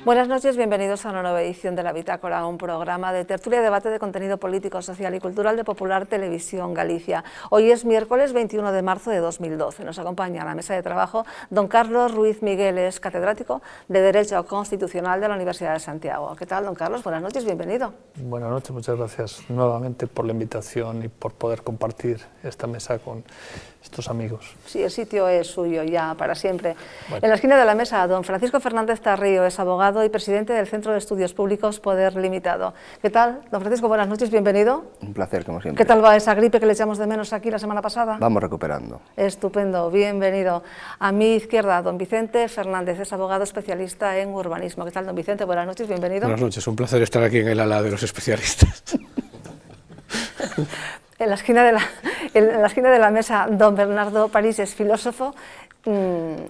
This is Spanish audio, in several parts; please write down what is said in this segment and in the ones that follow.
Buenas noches, bienvenidos a una nueva edición de La Bitácora, un programa de tertulia y debate de contenido político, social y cultural de Popular Televisión Galicia. Hoy es miércoles 21 de marzo de 2012. Nos acompaña a la mesa de trabajo don Carlos Ruiz Miguel, es catedrático de Derecho Constitucional de la Universidad de Santiago. ¿Qué tal, don Carlos? Buenas noches, bienvenido. Buenas noches, muchas gracias nuevamente por la invitación y por poder compartir esta mesa con estos amigos. Sí, el sitio es suyo ya para siempre. Bueno. En la esquina de la mesa, don Francisco Fernández Tarrío, es abogado y presidente del Centro de Estudios Públicos Poder Limitado. ¿Qué tal, don Francisco? Buenas noches, bienvenido. Un placer, como siempre. ¿Qué tal va esa gripe que le echamos de menos aquí la semana pasada? Vamos recuperando. Estupendo, bienvenido. A mi izquierda, don Vicente Fernández, es abogado especialista en urbanismo. ¿Qué tal, don Vicente? Buenas noches, bienvenido. Buenas noches, un placer estar aquí en el ala de los especialistas. En la esquina de la mesa, don Bernardo París es filósofo,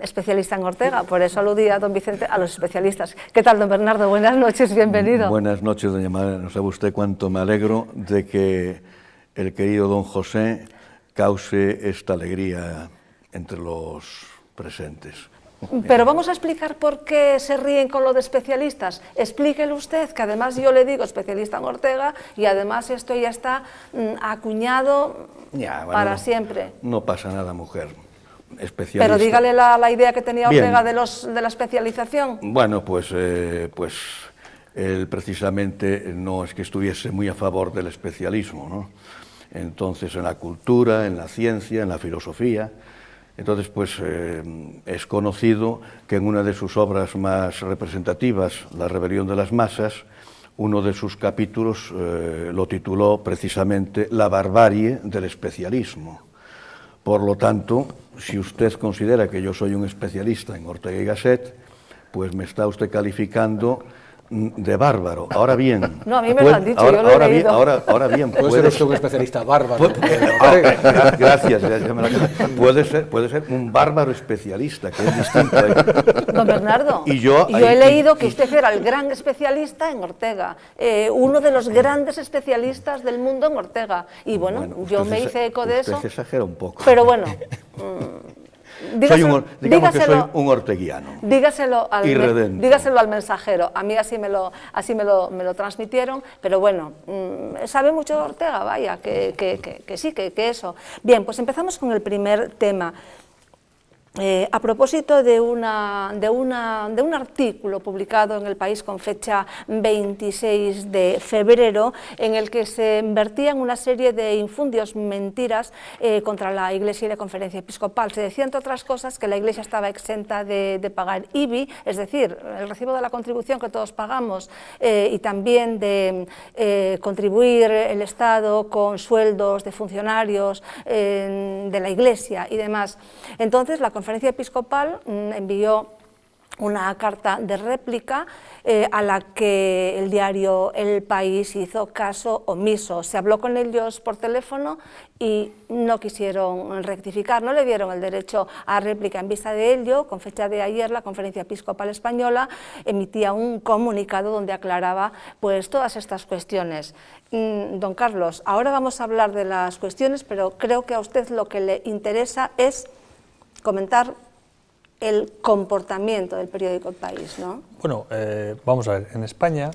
especialista en Ortega, por eso aludía don Vicente a los especialistas. ¿Qué tal, don Bernardo? Buenas noches, bienvenido. Buenas noches, doña María. No sabe usted cuánto me alegro de que el querido don José cause esta alegría entre los presentes. Pero vamos a explicar por qué se ríen con lo de especialistas. Explíquelo usted, que además yo le digo especialista en Ortega y además esto ya está acuñado para siempre. No pasa nada, mujer. Especialista. Pero dígale la idea que tenía Ortega de la especialización. Bueno, pues él precisamente no es que estuviese muy a favor del especialismo, ¿no? Entonces, en la cultura, en la ciencia, en la filosofía. Entonces, pues es conocido que en una de sus obras más representativas, La rebelión de las masas, uno de sus capítulos lo tituló precisamente La barbarie del especialismo. Por lo tanto, si usted considera que yo soy un especialista en Ortega y Gasset, pues me está usted calificando de bárbaro. Ahora bien... No, a mí me lo han dicho, yo lo he leído. Ahora bien, puede ser usted un especialista bárbaro. Gracias, puede ser un bárbaro especialista, que es distinto. Don Bernardo, yo he leído que usted era el gran especialista en Ortega, uno de los grandes especialistas del mundo en Ortega. Y bueno yo me hice eco de eso. Usted exagera un poco. Pero bueno... digamos que soy un orteguiano. Dígaselo al mensajero. A mí así me lo transmitieron, pero bueno, sabe mucho de Ortega, vaya, que sí, que eso. Bien, pues empezamos con el primer tema. A propósito de un artículo publicado en El País con fecha 26 de febrero, en el que se vertían una serie de infundios, mentiras contra la Iglesia y la Conferencia Episcopal. Se decía, entre otras cosas, que la Iglesia estaba exenta de pagar IBI, es decir, el recibo de la contribución que todos pagamos, y también de contribuir el Estado con sueldos de funcionarios de la Iglesia y demás. Entonces, la Conferencia Episcopal envió una carta de réplica a la que el diario El País hizo caso omiso. Se habló con ellos por teléfono y no quisieron rectificar, no le dieron el derecho a réplica. En vista de ello, con fecha de ayer, la Conferencia Episcopal Española emitía un comunicado donde aclaraba pues todas estas cuestiones. Don Carlos, ahora vamos a hablar de las cuestiones, pero creo que a usted lo que le interesa es comentar el comportamiento del periódico El País, ¿no? Bueno, vamos a ver, en España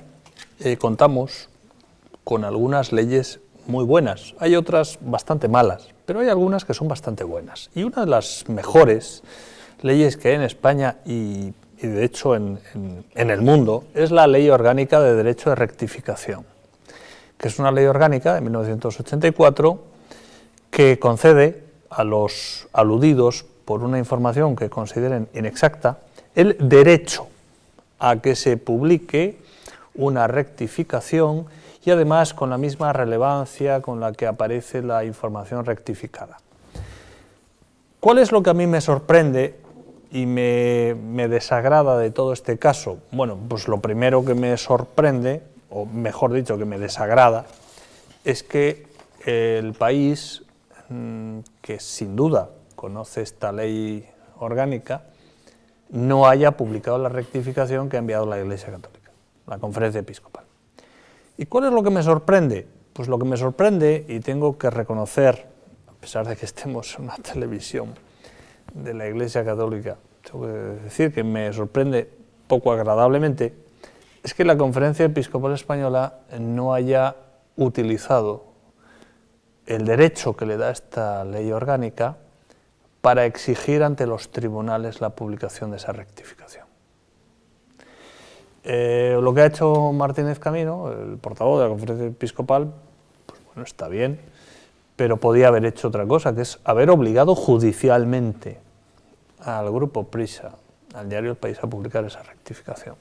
contamos con algunas leyes muy buenas, hay otras bastante malas, pero hay algunas que son bastante buenas. Y una de las mejores leyes que hay en España y de hecho en el mundo es la Ley Orgánica de Derecho de Rectificación, que es una ley orgánica de 1984 que concede a los aludidos por una información que consideren inexacta, el derecho a que se publique una rectificación y además con la misma relevancia con la que aparece la información rectificada. ¿Cuál es lo que a mí me sorprende y me desagrada de todo este caso? Bueno, pues lo primero que me sorprende, o mejor dicho, que me desagrada, es que El País, que sin duda conoce esta ley orgánica, no haya publicado la rectificación que ha enviado la Iglesia Católica, la Conferencia Episcopal. ¿Y cuál es lo que me sorprende? Pues lo que me sorprende, y tengo que reconocer, a pesar de que estemos en una televisión de la Iglesia Católica, tengo que decir que me sorprende poco agradablemente, es que la Conferencia Episcopal Española no haya utilizado el derecho que le da esta ley orgánica para exigir ante los tribunales la publicación de esa rectificación. Lo que ha hecho Martínez Camino, el portavoz de la Conferencia Episcopal, pues bueno, está bien, pero podía haber hecho otra cosa, que es haber obligado judicialmente al Grupo Prisa, al diario El País, a publicar esa rectificación.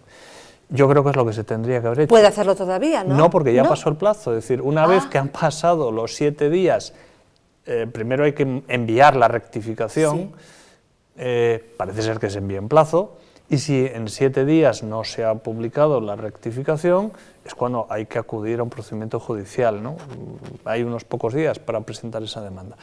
Yo creo que es lo que se tendría que haber hecho. Puede hacerlo todavía, ¿no? No, porque ya pasó el plazo. Es decir, una vez que han pasado los 7 días, primero hay que enviar la rectificación, parece ser que se envía en plazo, y si en 7 días no se ha publicado la rectificación, es cuando hay que acudir a un procedimiento judicial, ¿no? Hay unos pocos días para presentar esa demanda.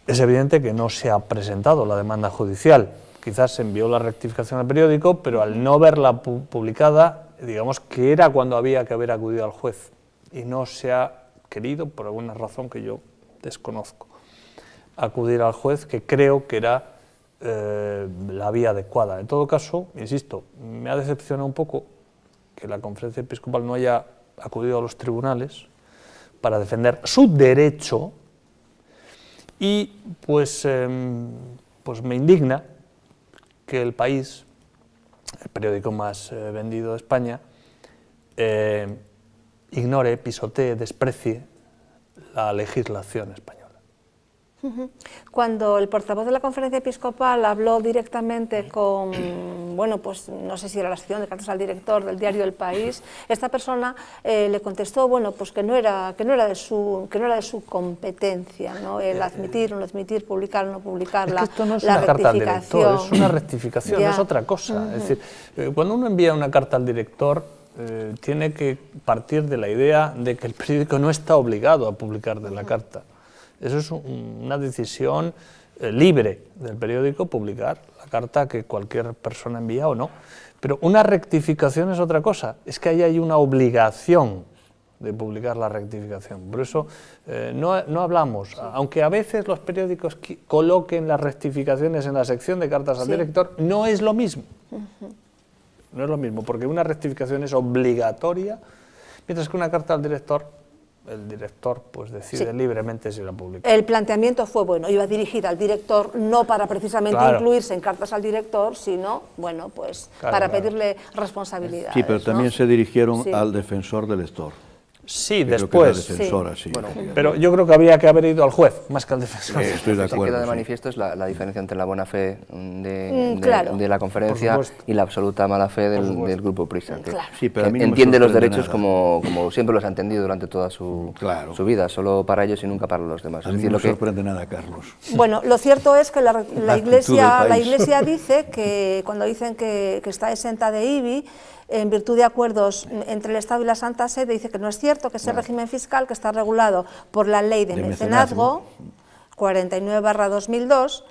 Es evidente que no se ha presentado la demanda judicial. Quizás se envió la rectificación al periódico, pero al no verla publicada, digamos que era cuando había que haber acudido al juez, y no se ha querido, por alguna razón que yo desconozco, acudir al juez, que creo que era la vía adecuada. En todo caso, insisto, me ha decepcionado un poco que la Conferencia Episcopal no haya acudido a los tribunales para defender su derecho, y pues me indigna que El País, el periódico más vendido de España, ignore, pisotee, desprecie la legislación española. Cuando el portavoz de la Conferencia Episcopal habló directamente con, bueno, pues no sé si era la sección de cartas al director del diario El País, esta persona le contestó, bueno, pues que no era de su competencia, ¿no? El admitir o no admitir, publicar o no publicar la rectificación. Esto no es una carta al director, es una rectificación, es otra cosa. Es decir, cuando uno envía una carta al director, tiene que partir de la idea de que el periódico no está obligado a publicar de la carta. Eso es una decisión libre del periódico, publicar la carta que cualquier persona envía o no. Pero una rectificación es otra cosa, es que ahí hay una obligación de publicar la rectificación. Por eso no hablamos, aunque a veces los periódicos coloquen las rectificaciones en la sección de cartas al director, no es lo mismo. No es lo mismo, porque una rectificación es obligatoria, mientras que una carta al director, el director pues decide libremente si la publica. El planteamiento fue, bueno, iba dirigida al director, no para precisamente incluirse en cartas al director, sino, bueno, pues para pedirle responsabilidades. Sí, pero también se dirigieron al defensor del lector. Sí, después. Defensora, sí. Bueno, pero yo creo que había que haber ido al juez, más que al defensor. Estoy de acuerdo. Lo que queda de manifiesto es la diferencia entre la buena fe de la conferencia y la absoluta mala fe del Grupo Prisa, que, sí, pero que entiende los derechos como siempre los ha entendido durante toda su vida, solo para ellos y nunca para los demás. A mí no me sorprende nada, Carlos. Bueno, lo cierto es que la Iglesia dice que, cuando dicen que está exenta de IBI, en virtud de acuerdos entre el Estado y la Santa Sede, dice que no es cierto, que ese régimen fiscal que está regulado por la Ley de Mecenazgo 49/2002,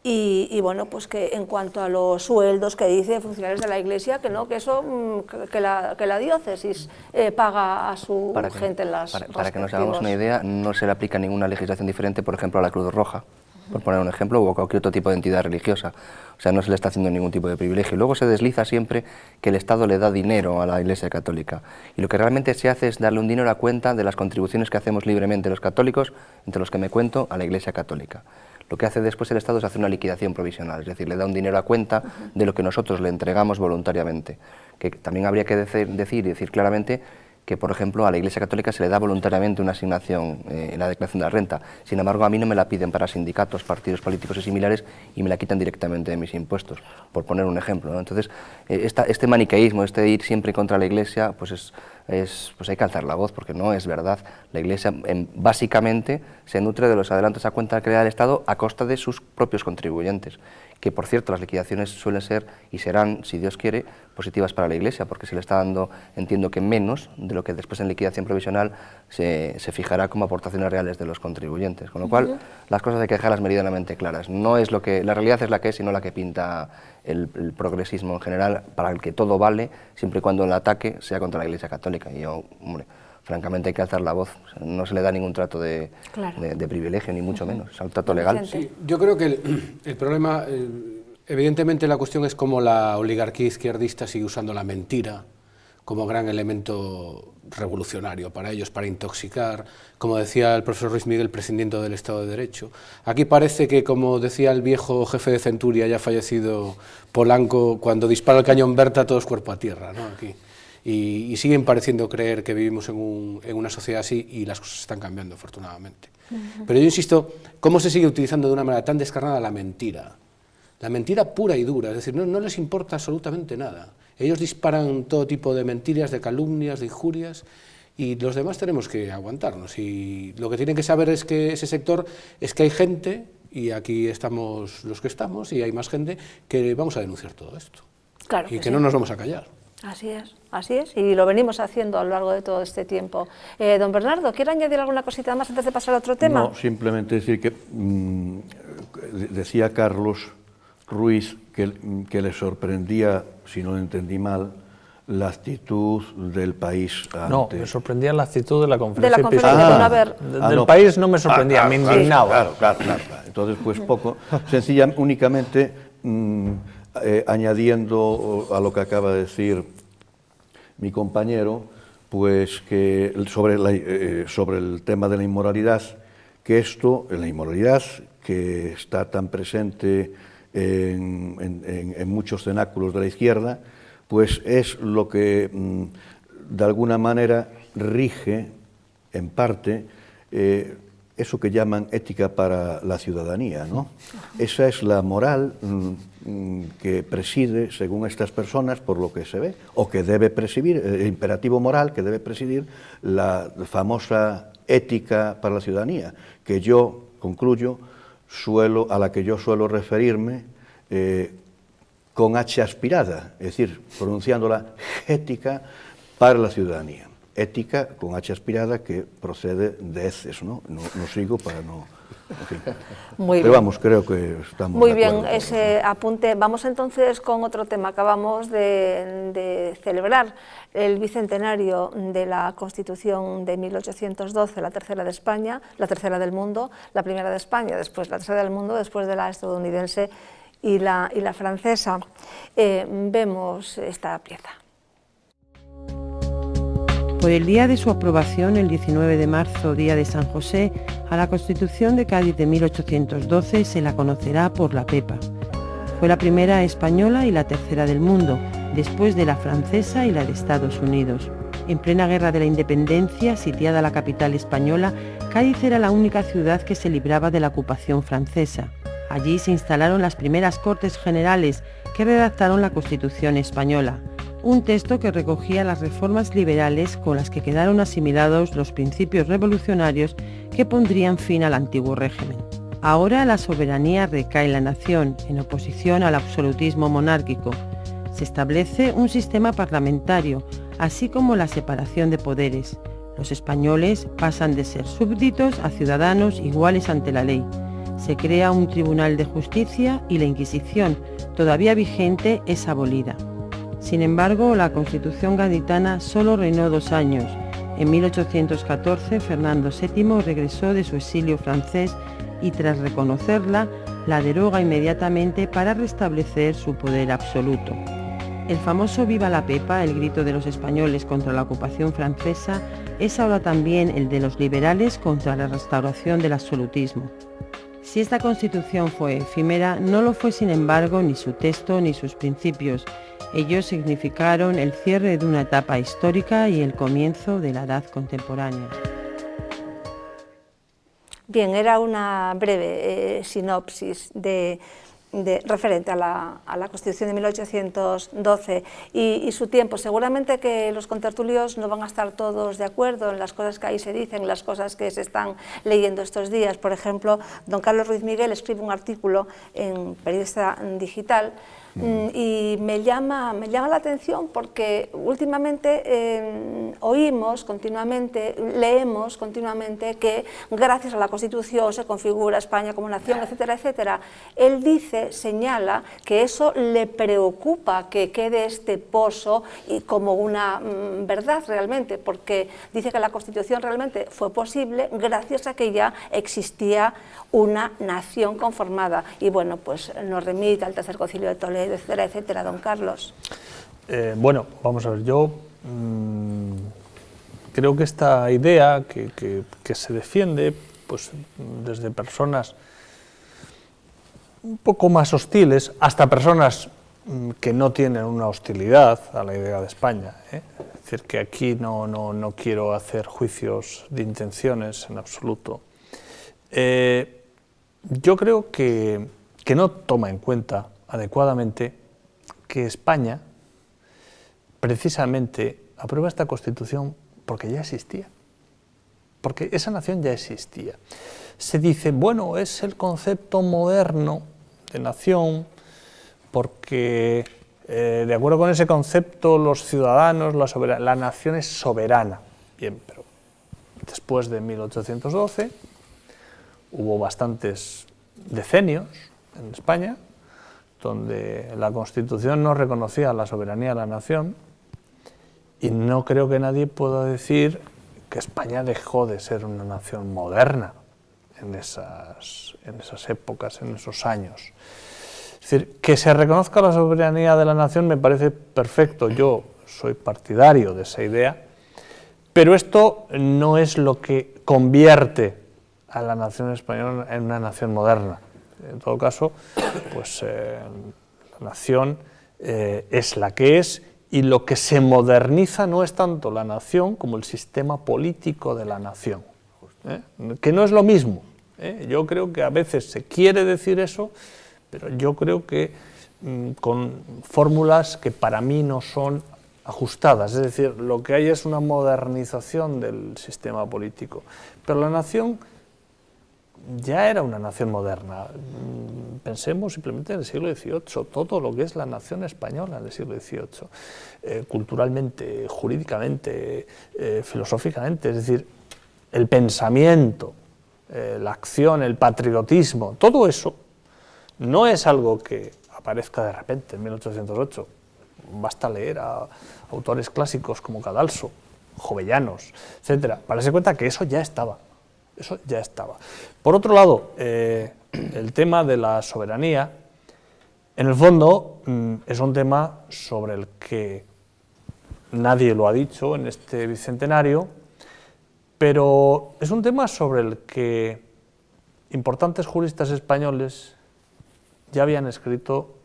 y bueno, pues que en cuanto a los sueldos que dice funcionarios de la Iglesia, que no, que eso, que la diócesis paga a su gente en las para que nos hagamos una idea, no se le aplica ninguna legislación diferente, por ejemplo, a la Cruz Roja, por poner un ejemplo, o a cualquier otro tipo de entidad religiosa. O sea, no se le está haciendo ningún tipo de privilegio. Luego se desliza siempre que el Estado le da dinero a la Iglesia Católica. Y lo que realmente se hace es darle un dinero a cuenta de las contribuciones que hacemos libremente los católicos, entre los que me cuento, a la Iglesia Católica. Lo que hace después el Estado es hacer una liquidación provisional, es decir, le da un dinero a cuenta de lo que nosotros le entregamos voluntariamente. Que también habría que decir claramente que, por ejemplo, a la Iglesia Católica se le da voluntariamente una asignación en la declaración de la renta. Sin embargo, a mí no me la piden para sindicatos, partidos políticos y similares, y me la quitan directamente de mis impuestos, por poner un ejemplo, ¿no? Entonces, este maniqueísmo, este ir siempre contra la Iglesia, pues hay que alzar la voz, porque no es verdad. La Iglesia básicamente se nutre de los adelantos a cuenta que le da el Estado a costa de sus propios contribuyentes, que por cierto las liquidaciones suelen ser y serán, si Dios quiere, positivas para la Iglesia, porque se le está dando, entiendo que menos de lo que después en liquidación provisional se fijará como aportaciones reales de los contribuyentes, con lo cual las cosas hay que dejarlas meridianamente claras. No es la realidad es la que es, sino la que pinta el progresismo en general, para el que todo vale, siempre y cuando el ataque sea contra la Iglesia Católica. Y yo, hombre, francamente hay que alzar la voz, no se le da ningún trato de privilegio, ni mucho menos, es un trato legal. Sí, yo creo que el problema, evidentemente la cuestión es cómo la oligarquía izquierdista sigue usando la mentira como gran elemento revolucionario para ellos, para intoxicar, como decía el profesor Ruiz Miguel, prescindiendo del Estado de Derecho. Aquí parece que, como decía el viejo jefe de Centuria, ya fallecido Polanco, cuando dispara el cañón Berta todo es cuerpo a tierra, ¿no? Aquí. Y siguen pareciendo creer que vivimos en una sociedad así y las cosas están cambiando, afortunadamente. Pero yo insisto, ¿cómo se sigue utilizando de una manera tan descarnada la mentira? La mentira pura y dura, es decir, no les importa absolutamente nada. Ellos disparan todo tipo de mentiras, de calumnias, de injurias, y los demás tenemos que aguantarnos. Y lo que tienen que saber es que ese sector es que hay gente, y aquí estamos los que estamos, y hay más gente, que vamos a denunciar todo esto. Claro y que sí. no nos vamos a callar. Así es, y lo venimos haciendo a lo largo de todo este tiempo. Don Bernardo, ¿quiere añadir alguna cosita más antes de pasar a otro tema? No, simplemente decir que decía Carlos Ruiz que le sorprendía, si no lo entendí mal, la actitud del país ante... No, me sorprendía la actitud de la conferencia episcopal. Del país no me sorprendía, me indignaba. Claro. Entonces, pues poco, sencillamente, únicamente añadiendo a lo que acaba de decir mi compañero, pues que sobre el tema de la inmoralidad, que la inmoralidad que está tan presente en muchos cenáculos de la izquierda, pues es lo que de alguna manera rige, en parte, eso que llaman ética para la ciudadanía, ¿no? Esa es la moral que preside, según estas personas, por lo que se ve, o que debe presidir, el imperativo moral que debe presidir la famosa ética para la ciudadanía, que yo, concluyo, a la que yo suelo referirme con H aspirada, es decir, pronunciándola ética para la ciudadanía. Ética con H aspirada que procede de heces, ¿no? No sigo para no... En fin. Muy Pero bien. vamos, creo que estamos Muy de acuerdo bien, ese apunte. Vamos entonces con otro tema. Acabamos de celebrar el bicentenario de la Constitución de 1812, la tercera de España, la tercera del mundo, la primera de España, después la tercera del mundo, después de la estadounidense y la francesa. Vemos esta pieza. Por el día de su aprobación, el 19 de marzo, día de San José, a la Constitución de Cádiz de 1812 se la conocerá por la Pepa. Fue la primera española y la tercera del mundo, después de la francesa y la de Estados Unidos. En plena guerra de la independencia, sitiada la capital española, Cádiz era la única ciudad que se libraba de la ocupación francesa. Allí se instalaron las primeras Cortes Generales que redactaron la Constitución española, un texto que recogía las reformas liberales con las que quedaron asimilados los principios revolucionarios que pondrían fin al antiguo régimen. Ahora la soberanía recae en la nación, en oposición al absolutismo monárquico. Se establece un sistema parlamentario, así como la separación de poderes. Los españoles pasan de ser súbditos a ciudadanos iguales ante la ley. Se crea un tribunal de justicia y la Inquisición, todavía vigente, es abolida. Sin embargo, la Constitución gaditana solo reinó 2 años. En 1814, Fernando VII regresó de su exilio francés y, tras reconocerla, la deroga inmediatamente para restablecer su poder absoluto. El famoso Viva la Pepa, el grito de los españoles contra la ocupación francesa, es ahora también el de los liberales contra la restauración del absolutismo. Si esta Constitución fue efímera, no lo fue sin embargo ni su texto ni sus principios. Ellos significaron el cierre de una etapa histórica y el comienzo de la edad contemporánea. Bien, era una breve sinopsis referente a la Constitución de 1812 y su tiempo. Seguramente que los contertulios no van a estar todos de acuerdo en las cosas que ahí se dicen, las cosas que se están leyendo estos días. Por ejemplo, don Carlos Ruiz Miguel escribe un artículo en Periodista Digital y me llama la atención porque últimamente leemos continuamente que gracias a la Constitución se configura España como nación, etcétera, etcétera. Él señala que eso le preocupa que quede este pozo y como una verdad realmente, porque dice que la Constitución realmente fue posible gracias a que ya existía una nación conformada. Y bueno, pues nos remite al Tercer Concilio de Toledo, etcétera, etcétera, don Carlos. Bueno, vamos a ver, yo creo que esta idea que se defiende pues, desde personas un poco más hostiles, hasta personas que no tienen una hostilidad a la idea de España, ¿eh? Es decir, que aquí no quiero hacer juicios de intenciones en absoluto. Yo creo que no toma en cuenta adecuadamente que España precisamente aprueba esta Constitución porque ya existía, porque esa nación ya existía. Se dice, bueno, es el concepto moderno de nación porque, de acuerdo con ese concepto, los ciudadanos, la nación es soberana. Bien, pero después de 1812 hubo bastantes decenios en España donde la Constitución no reconocía la soberanía de la nación, y no creo que nadie pueda decir que España dejó de ser una nación moderna en esas épocas, en esos años. Es decir, que se reconozca la soberanía de la nación me parece perfecto, yo soy partidario de esa idea, pero esto no es lo que convierte a la nación española en una nación moderna. En todo caso, pues la nación es la que es, y lo que se moderniza no es tanto la nación como el sistema político de la nación, que no es lo mismo. Yo creo que a veces se quiere decir eso, pero yo creo que con fórmulas que para mí no son ajustadas, es decir, lo que hay es una modernización del sistema político, pero la nación ya era una nación moderna. Pensemos simplemente en el siglo XVIII, todo lo que es la nación española en el siglo XVIII, culturalmente, jurídicamente, filosóficamente, es decir, el pensamiento, la acción, el patriotismo, todo eso no es algo que aparezca de repente en 1808. Basta leer a autores clásicos como Cadalso, Jovellanos, etc., para darse cuenta que eso ya estaba. Eso ya estaba. Por otro lado, el tema de la soberanía, en el fondo, es un tema sobre el que nadie lo ha dicho en este bicentenario, pero es un tema sobre el que importantes juristas españoles ya habían escrito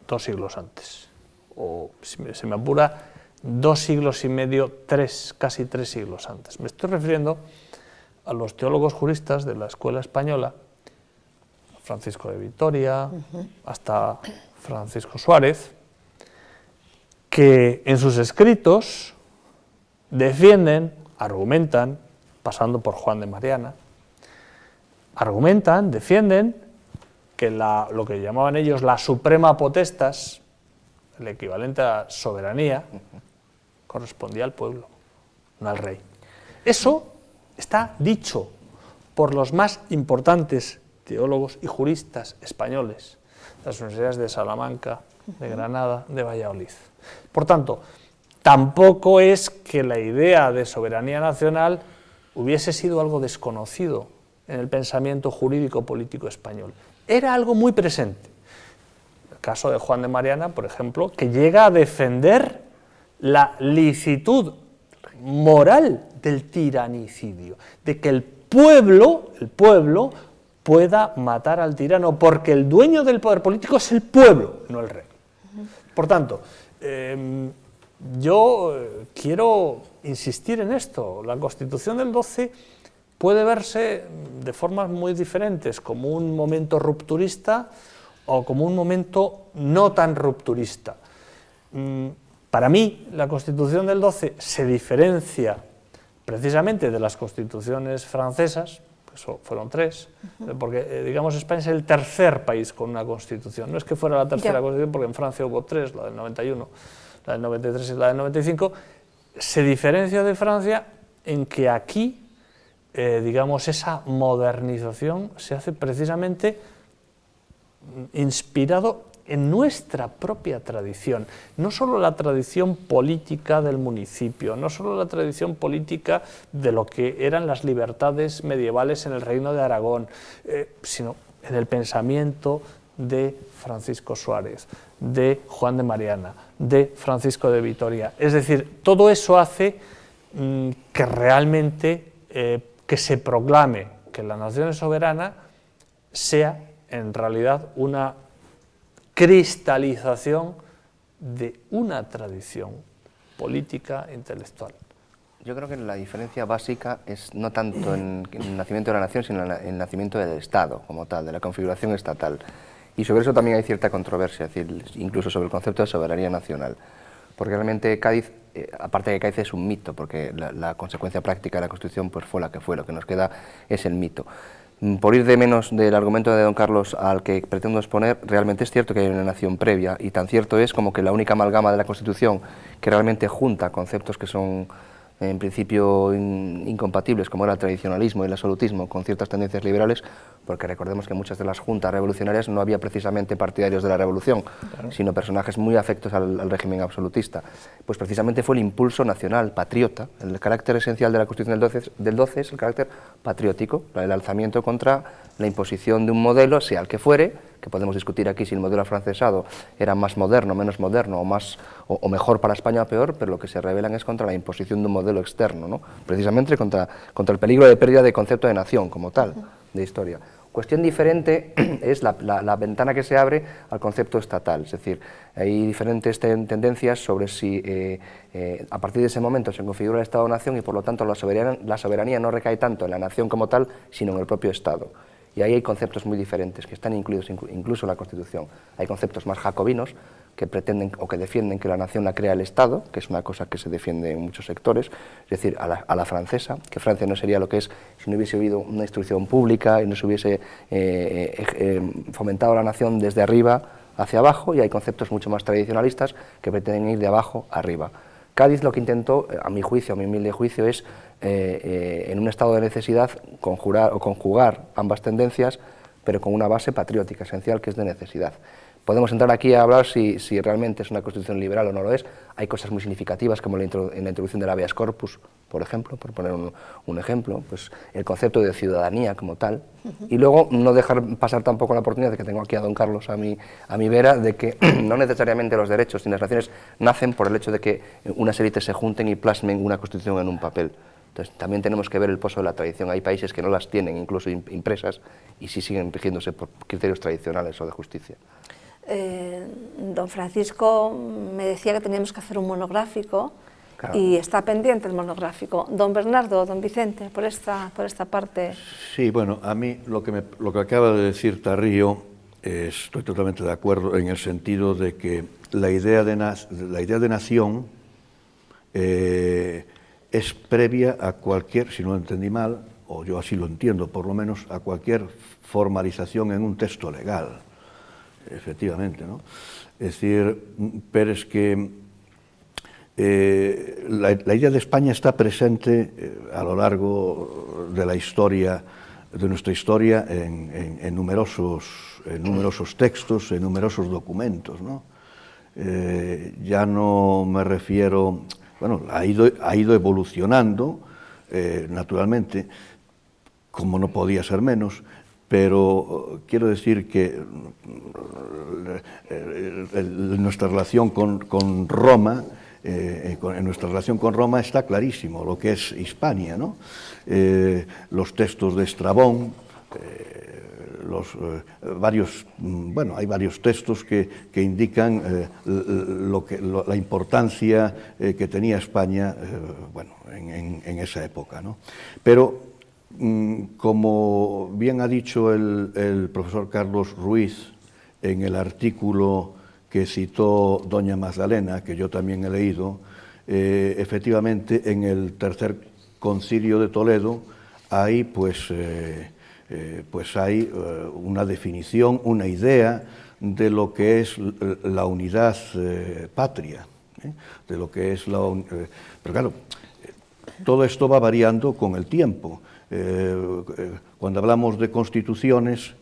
2 siglos antes, o si se me apura, 2 siglos y medio, casi 3 siglos antes. Me estoy refiriendo a los teólogos juristas de la escuela española, Francisco de Vitoria, hasta Francisco Suárez, que en sus escritos defienden, argumentan, pasando por Juan de Mariana, argumentan, defienden que lo que llamaban ellos la suprema potestas, el equivalente a soberanía, correspondía al pueblo, no al rey. Eso está dicho por los más importantes teólogos y juristas españoles, las universidades de Salamanca, de Granada, de Valladolid. Por tanto, tampoco es que la idea de soberanía nacional hubiese sido algo desconocido en el pensamiento jurídico político español. Era algo muy presente. El caso de Juan de Mariana, por ejemplo, que llega a defender la licitud moral del tiranicidio, de que el pueblo pueda matar al tirano, porque el dueño del poder político es el pueblo, no el rey. Por tanto, yo quiero insistir en esto. La Constitución del 12 puede verse de formas muy diferentes, como un momento rupturista o como un momento no tan rupturista. Para mí, la Constitución del 12 se diferencia precisamente de las constituciones francesas, pues fueron 3, porque digamos España es el tercer país con una constitución. No es que fuera la tercera constitución, porque en Francia hubo 3, la del 91, la del 93 y la del 95. Se diferencia de Francia en que aquí, digamos, esa modernización se hace precisamente inspirado en nuestra propia tradición, no solo la tradición política del municipio, no solo la tradición política de lo que eran las libertades medievales en el Reino de Aragón, sino en el pensamiento de Francisco Suárez, de Juan de Mariana, de Francisco de Vitoria. Es decir, todo eso hace que realmente que se proclame que la nación es soberana sea en realidad una cristalización de una tradición política intelectual. Yo creo que la diferencia básica es no tanto en el nacimiento de la nación, sino en el nacimiento del Estado como tal, de la configuración estatal. Y sobre eso también hay cierta controversia, es decir, incluso sobre el concepto de soberanía nacional. Porque realmente Cádiz, aparte de que Cádiz es un mito, porque la consecuencia práctica de la Constitución pues fue, lo que nos queda es el mito. Por ir de menos del argumento de don Carlos al que pretendo exponer, realmente es cierto que hay una nación previa, y tan cierto es como que la única amalgama de la Constitución que realmente junta conceptos que son en principio incompatibles, como era el tradicionalismo y el absolutismo, con ciertas tendencias liberales, porque recordemos que en muchas de las juntas revolucionarias no había precisamente partidarios de la revolución, claro, sino personajes muy afectos al régimen absolutista. Pues precisamente fue el impulso nacional, patriota. El carácter esencial de la Constitución del 12 es el carácter patriótico, el alzamiento contra la imposición de un modelo, sea el que fuere, que podemos discutir aquí si el modelo afrancesado era más moderno, menos moderno, o mejor para España o peor, pero lo que se rebelan es contra la imposición de un modelo externo, ¿no? Precisamente contra el peligro de pérdida de concepto de nación como tal, de historia. Cuestión diferente es la ventana que se abre al concepto estatal, es decir, hay diferentes tendencias sobre si a partir de ese momento se configura el Estado-Nación y por lo tanto la soberanía no recae tanto en la nación como tal, sino en el propio Estado. Y ahí hay conceptos muy diferentes que están incluidos incluso en la Constitución. Hay conceptos más jacobinos que pretenden o que defienden que la nación la crea el Estado, que es una cosa que se defiende en muchos sectores, es decir, a la francesa, que Francia no sería lo que es si no hubiese habido una instrucción pública y no se hubiese fomentado la nación desde arriba hacia abajo, y hay conceptos mucho más tradicionalistas que pretenden ir de abajo arriba. Cádiz lo que intentó, a mi juicio, a mi humilde juicio, es en un estado de necesidad conjugar ambas tendencias, pero con una base patriótica esencial que es de necesidad. Podemos entrar aquí a hablar si realmente es una constitución liberal o no lo es. Hay cosas muy significativas como en la introducción del habeas corpus, por ejemplo, por poner un ejemplo, pues el concepto de ciudadanía como tal, y luego no dejar pasar tampoco la oportunidad de que tengo aquí a don Carlos a mi vera, de que no necesariamente los derechos ni las naciones nacen por el hecho de que unas élites se junten y plasmen una constitución en un papel. Entonces, también tenemos que ver el pozo de la tradición. Hay países que no las tienen, incluso impresas, y sí siguen rigiéndose por criterios tradicionales o de justicia. Don Francisco me decía que teníamos que hacer un monográfico, claro, y está pendiente el monográfico. Don Bernardo, don Vicente, por esta parte. Sí, bueno, a mí lo que acaba de decir Tarrío, estoy totalmente de acuerdo en el sentido de que la idea de nación es previa a cualquier, si no lo entendí mal, o yo así lo entiendo por lo menos, a cualquier formalización en un texto legal. Efectivamente, ¿no? Es decir, pero es que la idea de España está presente a lo largo de la historia, de nuestra historia, en numerosos textos, en numerosos documentos, ¿no? Ya no me refiero, bueno, ha ido evolucionando, naturalmente, como no podía ser menos, pero quiero decir que nuestra relación con Roma, en nuestra relación con Roma está clarísimo lo que es Hispania, ¿no? Los textos de Estrabón, hay varios textos que indican la importancia que tenía España en esa época, ¿no? Pero como bien ha dicho el profesor Carlos Ruiz en el artículo que citó doña Magdalena, que yo también he leído, efectivamente en el Tercer Concilio de Toledo hay hay una definición, una idea de lo que es la unidad patria, de lo que es pero claro, todo esto va variando con el tiempo. Cuando hablamos de constituciones,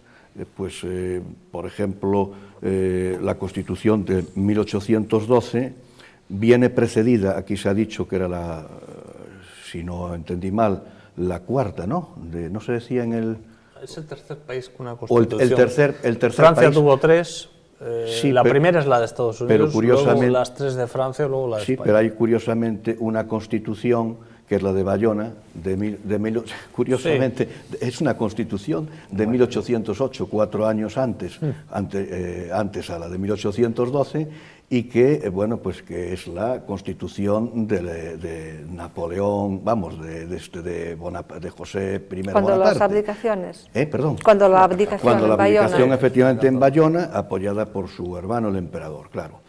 por ejemplo, la Constitución de 1812 viene precedida, aquí se ha dicho que era si no entendí mal, la cuarta, ¿no? No se decía en el... Es el tercer país con una o constitución. el tercer Francia país. tuvo 3, Sí, la pero- primera es la de Estados Unidos, pero curiosamente- luego las 3 de Francia, luego la de Sí, España. pero hay curiosamente una constitución, que es la de Bayona, curiosamente, es una constitución de 1808, 4 años antes a la de 1812, y que, bueno, pues que es la constitución de Napoleón, vamos, de José I Cuando Bonaparte. las abdicaciones. Perdón. Cuando la abdicación Cuando la en Bayona. abdicación efectivamente en Bayona, apoyada por su hermano el emperador, claro.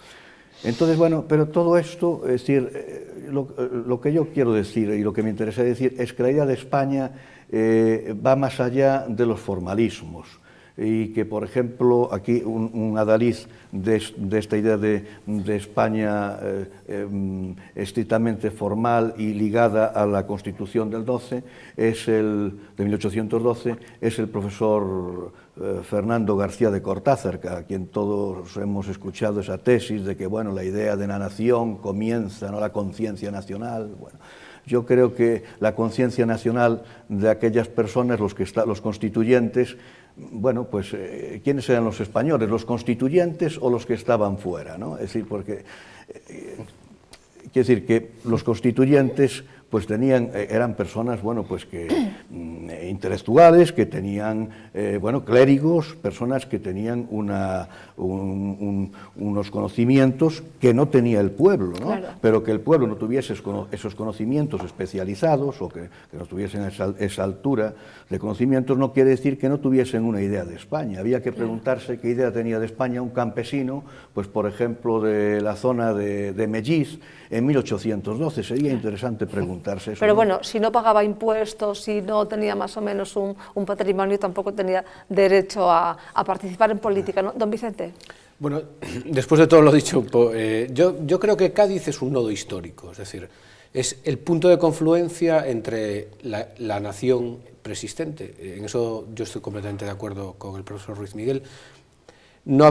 Entonces, bueno, pero todo esto, es decir, lo que yo quiero decir y lo que me interesa decir es que la idea de España va más allá de los formalismos, y que, por ejemplo, aquí un adaliz de esta idea de España estrictamente formal y ligada a la Constitución del 12, de 1812, es el profesor Fernando García de Cortázar, a quien todos hemos escuchado esa tesis de que, bueno, la idea de la nación comienza, ¿no?, la conciencia nacional. Bueno, yo creo que la conciencia nacional de aquellas personas, los constituyentes, bueno, pues, ¿quiénes eran los españoles? ¿Los constituyentes o los que estaban fuera, ¿no? Es decir, porque, quiero decir que los constituyentes, pues eran personas, bueno, pues que intelectuales, que tenían, bueno, clérigos, personas que tenían unos conocimientos que no tenía el pueblo, ¿no? Claro. Pero que el pueblo no tuviese esos conocimientos especializados, o que no tuviesen esa altura de conocimientos, no quiere decir que no tuviesen una idea de España. Había que preguntarse qué idea tenía de España un campesino, pues, por ejemplo, de la zona de Melliz en 1812. Sería interesante preguntarse eso. Pero ¿no? bueno, si no pagaba impuestos, si no tenía más o menos un patrimonio, tampoco tenía derecho a participar en política, ¿no? Don Vicente. Bueno, después de todo lo dicho, yo creo que Cádiz es un nodo histórico, es decir, es el punto de confluencia entre la nación preexistente. En eso yo estoy completamente de acuerdo con el profesor Ruiz Miguel. No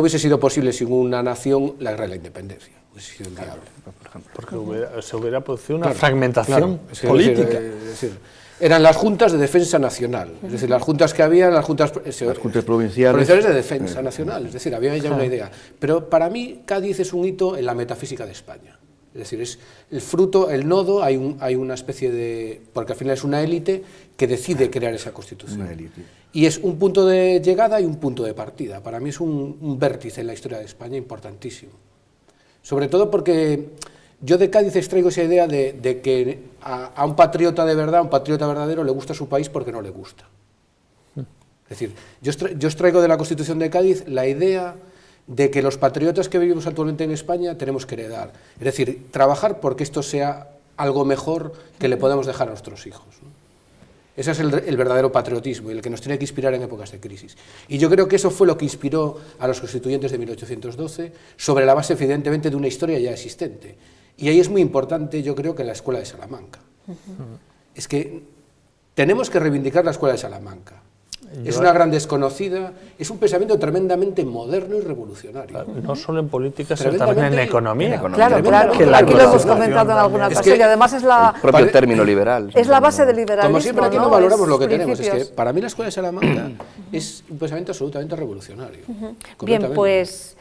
hubiese sido posible sin una nación la guerra de la independencia. Hubiese sido inviable, por ejemplo. Porque se hubiera producido una Claro, fragmentación claro. política. Es decir, eran las juntas de defensa nacional, es decir, las juntas que había, las juntas provinciales de defensa nacional, es decir, había ya una idea. Pero para mí Cádiz es un hito en la metafísica de España. Es decir, es el fruto, el nodo, hay una especie de... porque al final es una élite que decide crear esa constitución. Una élite. Y es un punto de llegada y un punto de partida. Para mí es un vértice en la historia de España importantísimo. Sobre todo porque yo de Cádiz extraigo esa idea de que a un patriota de verdad, a un patriota verdadero, le gusta su país porque no le gusta. Es decir, yo extraigo de la Constitución de Cádiz la idea de que los patriotas que vivimos actualmente en España tenemos que heredar. Es decir, trabajar porque esto sea algo mejor que le podamos dejar a nuestros hijos, ¿no? Ese es el verdadero patriotismo y el que nos tiene que inspirar en épocas de crisis. Y yo creo que eso fue lo que inspiró a los constituyentes de 1812, sobre la base, evidentemente, de una historia ya existente. Y ahí es muy importante, yo creo, que la Escuela de Salamanca. Es que tenemos que reivindicar la Escuela de Salamanca. Es una gran desconocida, es un pensamiento tremendamente moderno y revolucionario. No solo en política, sino también en economía. Claro, claro, Que la aquí lo hemos colaboración comentado en alguna Es ocasión, que y además es El propio término liberal. es la base del liberalismo. Como siempre aquí no ¿no? valoramos Es lo que tenemos, es que principios. para mí la Escuela de Salamanca es un pensamiento absolutamente revolucionario. Bien, Completamente. pues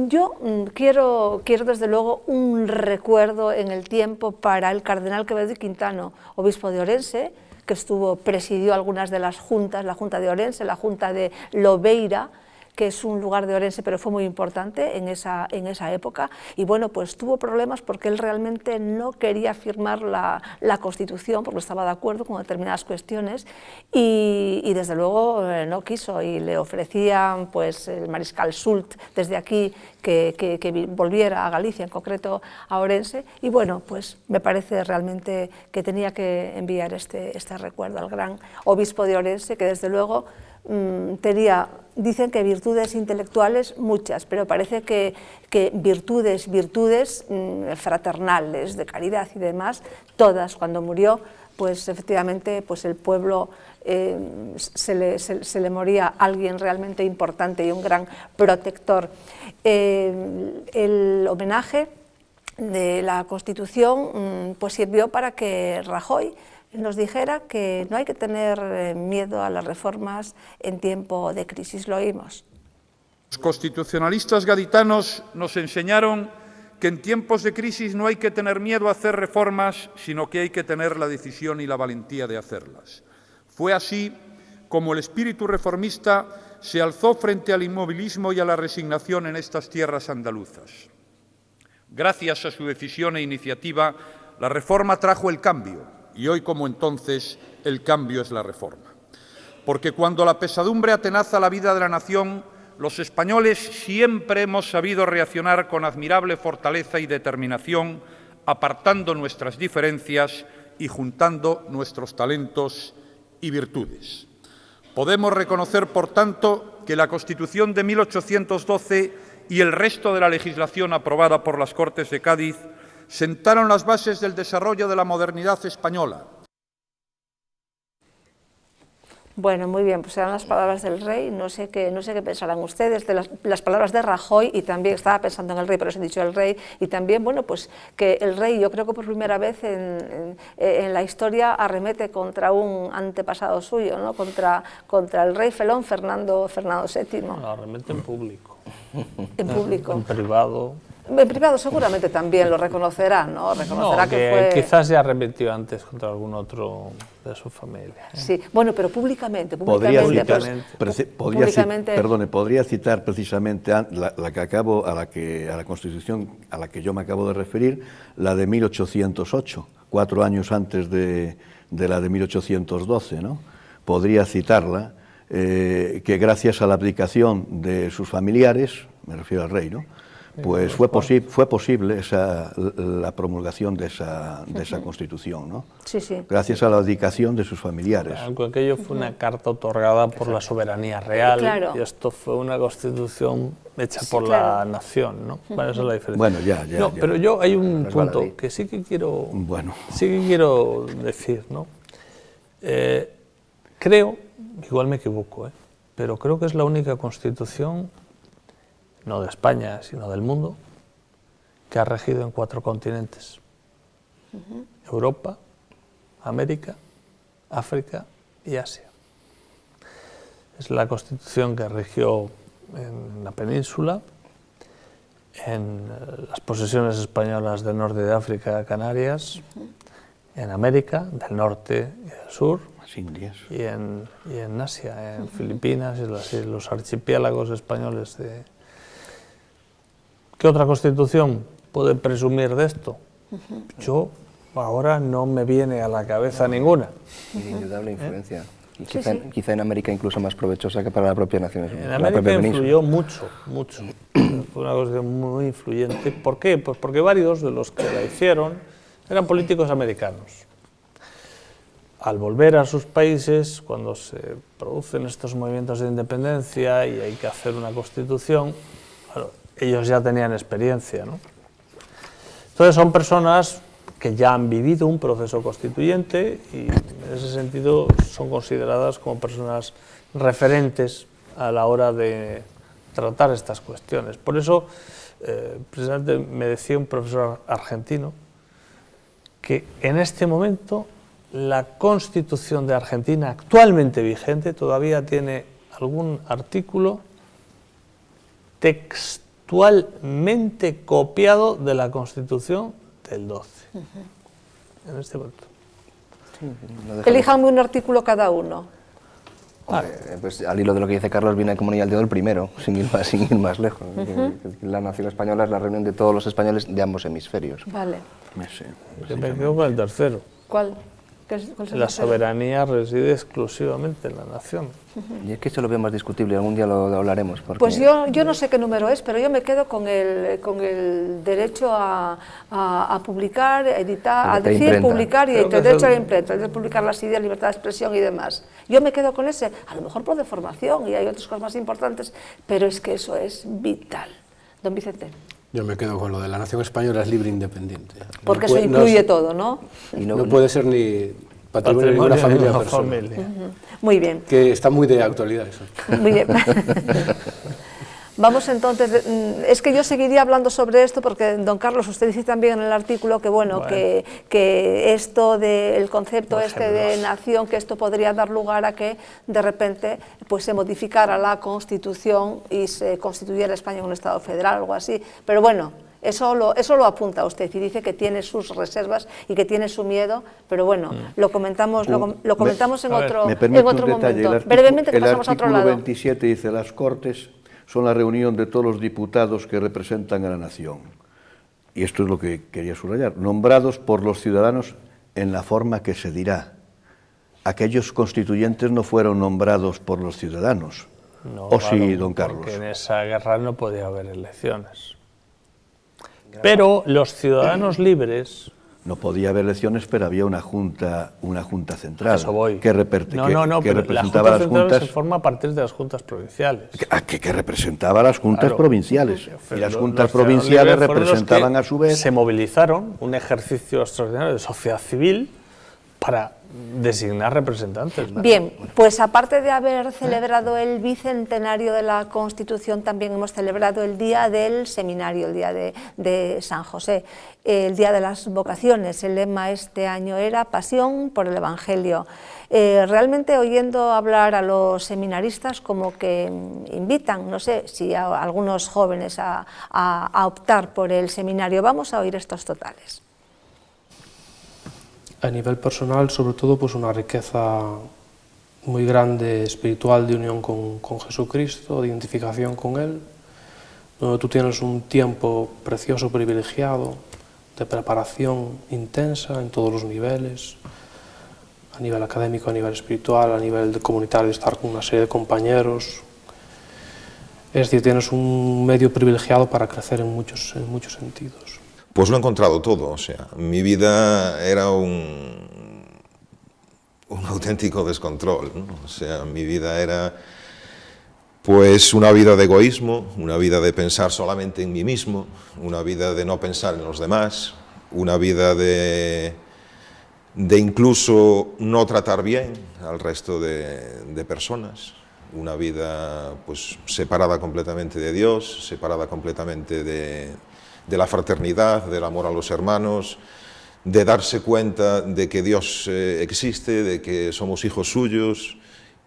yo quiero desde luego un recuerdo en el tiempo para el cardenal Quevedo y Quintano, obispo de Orense, que presidió algunas de las juntas, la Junta de Orense, la Junta de Lobeira, que es un lugar de Orense, pero fue muy importante en esa época, y bueno, pues tuvo problemas porque él realmente no quería firmar la Constitución, porque estaba de acuerdo con determinadas cuestiones, y desde luego no quiso, y le ofrecían, pues, el mariscal Soult desde aquí que volviera a Galicia, en concreto a Orense, y bueno, pues me parece realmente que tenía que enviar este recuerdo al gran obispo de Orense, que desde luego dicen que virtudes intelectuales muchas, pero parece que virtudes fraternales, de caridad y demás, todas. Cuando murió, pues efectivamente, pues el pueblo se le moría alguien realmente importante y un gran protector. El homenaje de la Constitución pues sirvió para que Rajoy nos dijera que no hay que tener miedo a las reformas en tiempo de crisis. Lo oímos. Los constitucionalistas gaditanos nos enseñaron que en tiempos de crisis no hay que tener miedo a hacer reformas, sino que hay que tener la decisión y la valentía de hacerlas. Fue así como el espíritu reformista se alzó frente al inmovilismo y a la resignación en estas tierras andaluzas. Gracias a su decisión e iniciativa, la reforma trajo el cambio, y hoy como entonces, el cambio es la reforma. Porque cuando la pesadumbre atenaza la vida de la nación, los españoles siempre hemos sabido reaccionar con admirable fortaleza y determinación, apartando nuestras diferencias y juntando nuestros talentos y virtudes. Podemos reconocer, por tanto, que la Constitución de 1812 y el resto de la legislación aprobada por las Cortes de Cádiz sentaron las bases del desarrollo de la modernidad española. Bueno, muy bien, pues eran las palabras del rey, no sé qué pensarán ustedes de las palabras de Rajoy, y también estaba pensando en el rey, por eso he dicho el rey, y también, bueno, pues que el rey, yo creo que por primera vez en la historia arremete contra un antepasado suyo, ¿no? contra el rey felón Fernando VII. No, arremete en público. En público. En privado. En privado seguramente también lo reconocerá, ¿no? Reconocerá no, que fue... quizás ya arremetió antes contra algún otro de su familia. Sí, bueno, pero públicamente. Podría citar precisamente la que acabo, a la Constitución a la que yo me acabo de referir, la de 1808, 4 años antes de la de 1812, ¿no? Podría citarla, que gracias a la abdicación de sus familiares, me refiero al rey, ¿no?, pues fue posible la promulgación de esa Constitución, ¿no? Sí, sí. Gracias a la abdicación de sus familiares. Aunque aquello fue una carta otorgada por la soberanía real, claro. Y esto fue una Constitución hecha por la nación, ¿no? Bueno, esa es la diferencia. Bueno, ya. Pero yo hay un punto que sí que quiero decir, ¿no? Creo, igual me equivoco, pero creo que es la única Constitución, no de España, sino del mundo, que ha regido en 4 continentes. Europa, América, África y Asia. Es la Constitución que rigió en la península, en las posesiones españolas del norte de África, Canarias, en América, del norte y del sur, las Indias, y en Asia, en Filipinas y los archipiélagos españoles de... ¿Qué otra Constitución puede presumir de esto? Yo ahora no me viene a la cabeza ninguna. Indudable influencia. Y quizá en América incluso más provechosa que para la propia nación. En América influyó mucho. Fue una Constitución muy influyente. ¿Por qué? Pues porque varios de los que la hicieron eran políticos americanos. Al volver a sus países, cuando se producen estos movimientos de independencia y hay que hacer una Constitución, claro, ellos ya tenían experiencia, ¿no? Entonces son personas que ya han vivido un proceso constituyente y en ese sentido son consideradas como personas referentes a la hora de tratar estas cuestiones. Por eso, precisamente me decía un profesor argentino que en este momento la Constitución de Argentina actualmente vigente todavía tiene algún artículo textualmente copiado de la Constitución del 12. En este momento. Sí, Elíjanme un artículo cada uno. Pues al hilo de lo que dice Carlos, viene como niño al dedo el primero, sin ir más lejos. La nación española es la reunión de todos los españoles de ambos hemisferios. Vale. Me quedo con el tercero. ¿Cuál? La soberanía reside exclusivamente en la nación. Y es que esto lo veo más discutible, algún día lo hablaremos. Porque... Pues yo no sé qué número es, pero yo me quedo con el derecho a publicar, editar, a decir, publicar y el derecho a la imprenta, el de publicar las ideas, libertad de expresión y demás. Yo me quedo con ese, a lo mejor por deformación y hay otras cosas más importantes, pero es que eso es vital. Don Vicente. Yo me quedo con lo de la nación española es libre e independiente. Porque eso incluye todo, ¿no? Y no puede ser ni patrimonio de ninguna familia o persona. Muy bien. Que está muy de actualidad eso. Muy bien. Vamos entonces, es que yo seguiría hablando sobre esto porque, don Carlos, usted dice también en el artículo que, bueno, que esto del concepto de nación, que esto podría dar lugar a que de repente pues se modificara la Constitución y se constituyera España en un Estado federal, algo así, pero bueno, eso lo apunta usted y dice que tiene sus reservas y que tiene su miedo, pero bueno, lo comentamos en otro momento. Brevemente, que pasamos a otro lado. El artículo 27 dice: las Cortes son la reunión de todos los diputados que representan a la nación. Y esto es lo que quería subrayar: nombrados por los ciudadanos en la forma que se dirá. Aquellos constituyentes no fueron nombrados por los ciudadanos. No, ¿O sí, claro, don Carlos? porque en esa guerra no podía haber elecciones. Pero los ciudadanos libres... No podía haber elecciones, pero había una junta central Eso voy. que pero representaba la las junta juntas. se forma a partir de las juntas provinciales. Que representaba a las juntas provinciales. Y las juntas Los provinciales ciudadanos libres fueron los representaban que a su vez. se movilizaron, un ejercicio extraordinario de sociedad civil, para designar representantes. ¿Verdad? Bien, pues aparte de haber celebrado el bicentenario de la Constitución, también hemos celebrado el Día del Seminario, el Día de San José, el Día de las Vocaciones. El lema este año era Pasión por el Evangelio. Realmente, oyendo hablar a los seminaristas, como que invitan, no sé, si a algunos jóvenes a optar por el seminario. Vamos a oír estos totales. A nivel personal, sobre todo, pues una riqueza muy grande espiritual de unión con Jesucristo, de identificación con Él, donde tú tienes un tiempo precioso, privilegiado, de preparación intensa en todos los niveles, a nivel académico, a nivel espiritual, a nivel comunitario, de estar con una serie de compañeros. Es decir, tienes un medio privilegiado para crecer en muchos sentidos. Pues lo he encontrado todo, o sea, mi vida era un auténtico descontrol, ¿no? O sea, mi vida era pues una vida de egoísmo, una vida de pensar solamente en mí mismo, una vida de no pensar en los demás, una vida de incluso no tratar bien al resto de personas, una vida pues separada completamente de Dios, separada completamente de la fraternidad, del amor a los hermanos, de darse cuenta de que Dios existe, de que somos hijos suyos,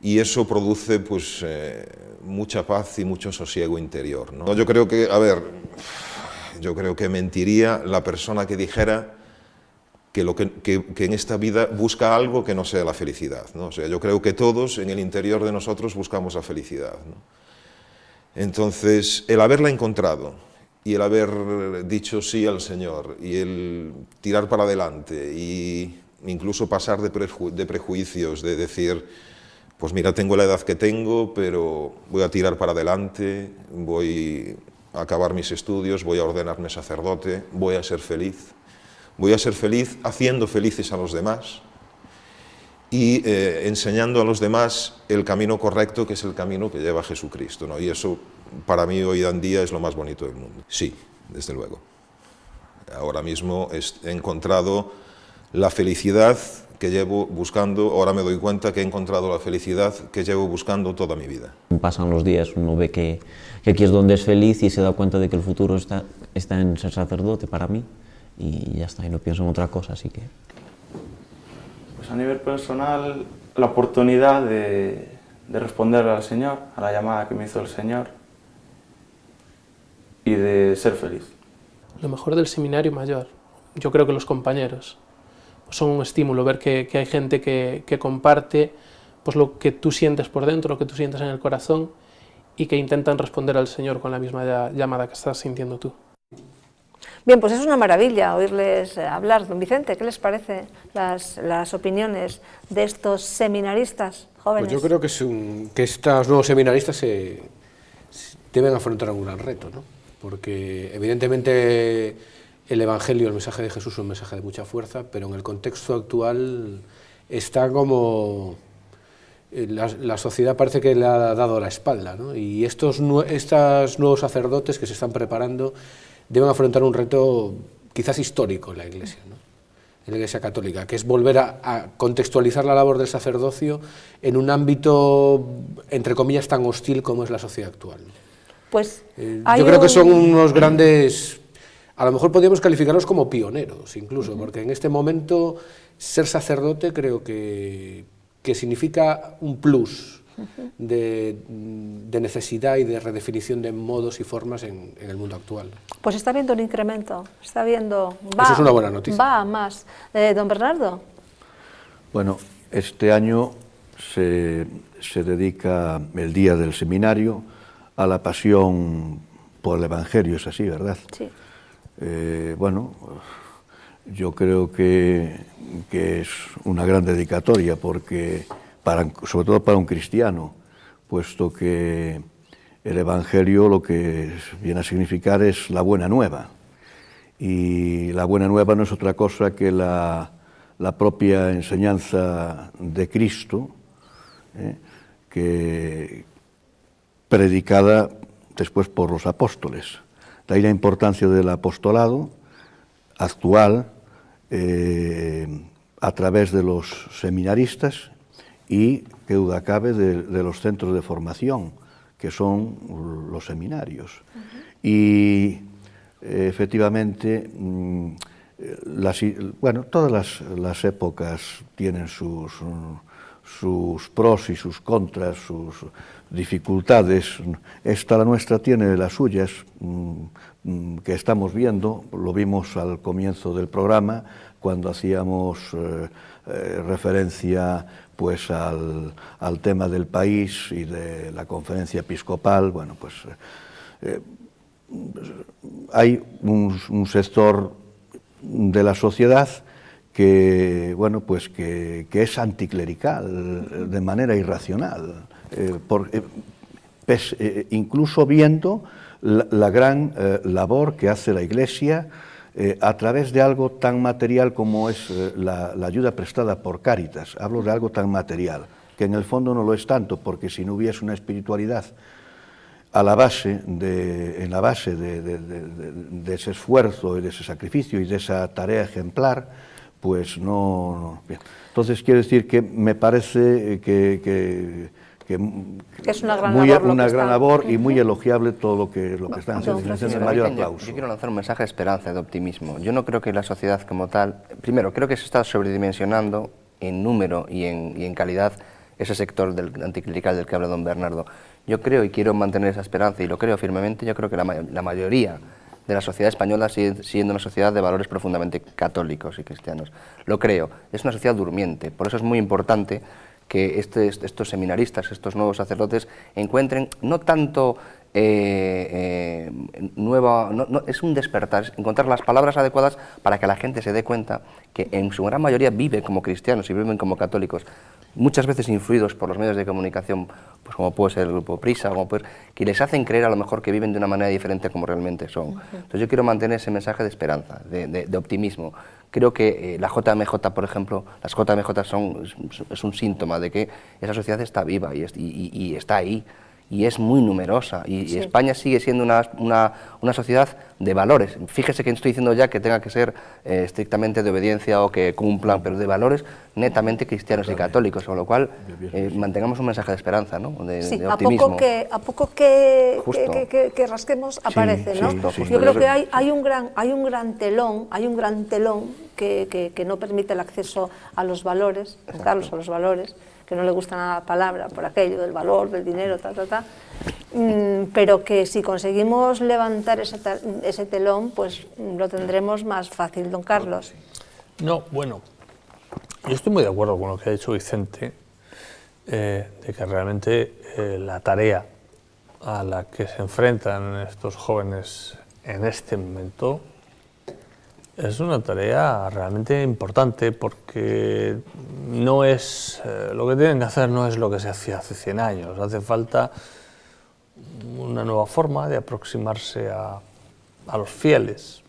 y eso produce pues mucha paz y mucho sosiego interior, ¿no? Yo creo que, yo creo que mentiría la persona que dijera que en esta vida busca algo que no sea la felicidad, ¿no? O sea, yo creo que todos en el interior de nosotros buscamos la felicidad, ¿no? Entonces, el haberla encontrado y el haber dicho sí al Señor y el tirar para adelante y incluso pasar de prejuicios, de decir, pues mira, tengo la edad que tengo, pero voy a tirar para adelante, voy a acabar mis estudios, voy a ordenarme sacerdote, voy a ser feliz haciendo felices a los demás y enseñando a los demás el camino correcto, que es el camino que lleva a Jesucristo, ¿no? Y eso para mí hoy en día es lo más bonito del mundo. Sí, desde luego. Ahora mismo he encontrado la felicidad que llevo buscando, ahora me doy cuenta que he encontrado la felicidad que llevo buscando toda mi vida. Pasan los días, uno ve que aquí es donde es feliz y se da cuenta de que el futuro está en ser sacerdote para mí y ya está, y no pienso en otra cosa, así que... Pues a nivel personal, la oportunidad de responder al Señor, a la llamada que me hizo el Señor, y de ser feliz. Lo mejor del seminario mayor, yo creo que los compañeros son un estímulo, ver que hay gente que comparte pues lo que tú sientes por dentro, lo que tú sientes en el corazón y que intentan responder al Señor con la misma llamada que estás sintiendo tú. Bien, pues es una maravilla oírles hablar. Don Vicente, ¿qué les parece las opiniones de estos seminaristas jóvenes? Pues yo creo que estos nuevos seminaristas deben afrontar un gran reto, ¿no? Porque evidentemente el Evangelio, el mensaje de Jesús es un mensaje de mucha fuerza, pero en el contexto actual está como... La sociedad parece que le ha dado la espalda, ¿no? Y estos nuevos sacerdotes que se están preparando deben afrontar un reto quizás histórico en la Iglesia, ¿no? En la Iglesia católica, que es volver a contextualizar la labor del sacerdocio en un ámbito, entre comillas, tan hostil como es la sociedad actual, ¿no? Pues yo creo que son unos grandes, a lo mejor podríamos calificarlos como pioneros incluso, porque en este momento ser sacerdote creo que significa un plus de necesidad y de redefinición de modos y formas en el mundo actual. Pues está viendo un incremento, está viendo... Eso es una buena noticia. Va más. Don Bernardo. Bueno, este año se dedica el día del seminario a la pasión por el Evangelio, es así, ¿verdad? Sí. Bueno, yo creo que es una gran dedicatoria, porque sobre todo para un cristiano, puesto que el Evangelio lo que viene a significar es la buena nueva, y la buena nueva no es otra cosa que la propia enseñanza de Cristo, que predicada después por los apóstoles. De ahí la importancia del apostolado actual a través de los seminaristas y, qué duda cabe, de los centros de formación, que son los seminarios. Y efectivamente, bueno, todas las épocas tienen sus pros y sus contras, sus dificultades. La nuestra tiene las suyas, que estamos viendo, lo vimos al comienzo del programa, cuando hacíamos referencia pues al tema del país y de la conferencia episcopal. Bueno, pues hay un sector de la sociedad que, bueno, pues que es anticlerical de manera irracional, incluso viendo la gran labor que hace la Iglesia a través de algo tan material como es la ayuda prestada por Cáritas. Hablo de algo tan material, que en el fondo no lo es tanto, porque si no hubiese una espiritualidad en la base de ese esfuerzo y de ese sacrificio y de esa tarea ejemplar, pues no. Bien. Entonces quiero decir que me parece que es una gran labor y muy elogiable todo lo que están haciendo. El mayor aplauso. Yo quiero lanzar un mensaje de esperanza, de optimismo. Yo no creo que la sociedad como tal, primero, creo que se está sobredimensionando en número y en calidad ese sector del anticlerical del que habla don Bernardo. Yo creo y quiero mantener esa esperanza, y lo creo firmemente. Yo creo que la mayoría de la sociedad española sigue siendo una sociedad de valores profundamente católicos y cristianos. Lo creo. Es una sociedad durmiente. Por eso es muy importante que estos seminaristas, estos nuevos sacerdotes, encuentren no tanto es un despertar, es encontrar las palabras adecuadas para que la gente se dé cuenta que en su gran mayoría vive como cristianos y viven como católicos, muchas veces influidos por los medios de comunicación, pues como puede ser el grupo Prisa, que les hacen creer a lo mejor que viven de una manera diferente como realmente son. Entonces yo quiero mantener ese mensaje de esperanza, de optimismo. Creo que la JMJ, por ejemplo, las JMJ es un síntoma de que esa sociedad está viva y está ahí, y es muy numerosa, y España sigue siendo una sociedad de valores. Fíjese que no estoy diciendo ya que tenga que ser estrictamente de obediencia o que cumplan, pero de valores netamente cristianos y católicos, con lo cual mantengamos un mensaje de esperanza, ¿no? de optimismo. A poco que rasquemos aparece, ¿no? Yo creo que hay un gran telón que no permite el acceso a los valores, Carlos, a los valores, que no le gusta nada la palabra por aquello del valor, del dinero, pero que si conseguimos levantar ese telón, pues lo tendremos más fácil, don Carlos. No, bueno, yo estoy muy de acuerdo con lo que ha dicho Vicente, de que realmente la tarea a la que se enfrentan estos jóvenes en este momento es una tarea realmente importante, porque no es lo que tienen que hacer, no es lo que se hacía hace 100 años. Hace falta una nueva forma de aproximarse a los fieles.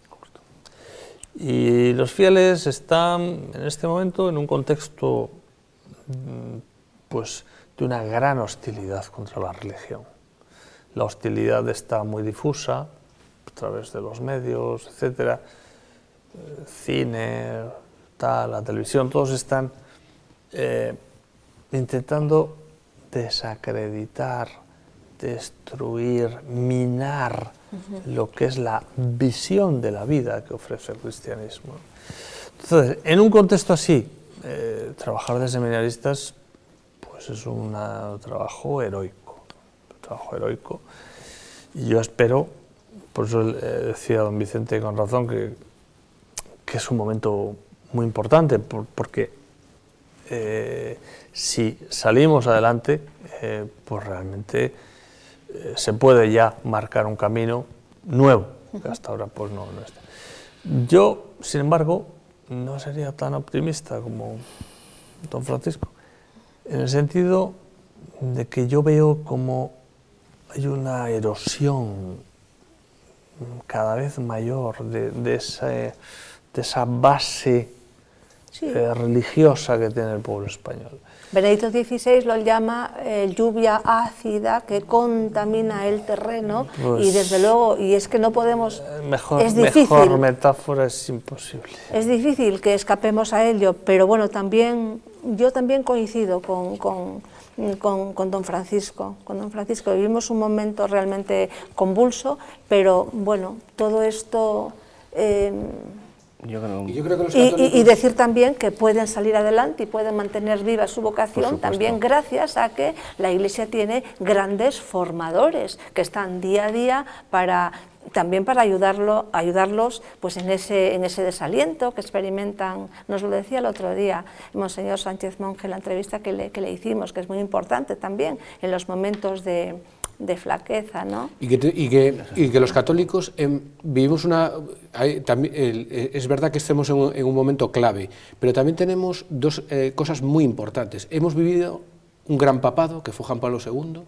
Y los fieles están en este momento en un contexto pues, de una gran hostilidad contra la religión. La hostilidad está muy difusa a través de los medios, etcétera. Cine, la televisión, todos están intentando desacreditar destruir, minar lo que es la visión de la vida que ofrece el cristianismo. Entonces, en un contexto así, trabajar de seminaristas pues es un trabajo heroico, y yo espero, por eso decía don Vicente con razón que es un momento muy importante, porque si salimos adelante, pues realmente se puede ya marcar un camino nuevo, que hasta ahora pues no está. Yo, sin embargo, no sería tan optimista como don Francisco, en el sentido de que yo veo como hay una erosión cada vez mayor de esa base religiosa que tiene el pueblo español. Benedicto XVI lo llama lluvia ácida que contamina el terreno, pues, y desde luego, y es que no podemos... Mejor metáfora es imposible. Es difícil que escapemos a ello, pero bueno, yo también coincido con don Francisco. Vivimos un momento realmente convulso, pero bueno, todo esto... Y decir también que pueden salir adelante y pueden mantener viva su vocación también gracias a que la Iglesia tiene grandes formadores que están día a día también para ayudarlos pues en ese desaliento que experimentan. Nos lo decía el otro día Monseñor Sánchez Monje en la entrevista que le hicimos, que es muy importante también en los momentos de flaqueza, ¿no? Y que los católicos vivimos es verdad que estemos en un momento clave, pero también tenemos dos cosas muy importantes. Hemos vivido un gran papado, que fue Juan Pablo II,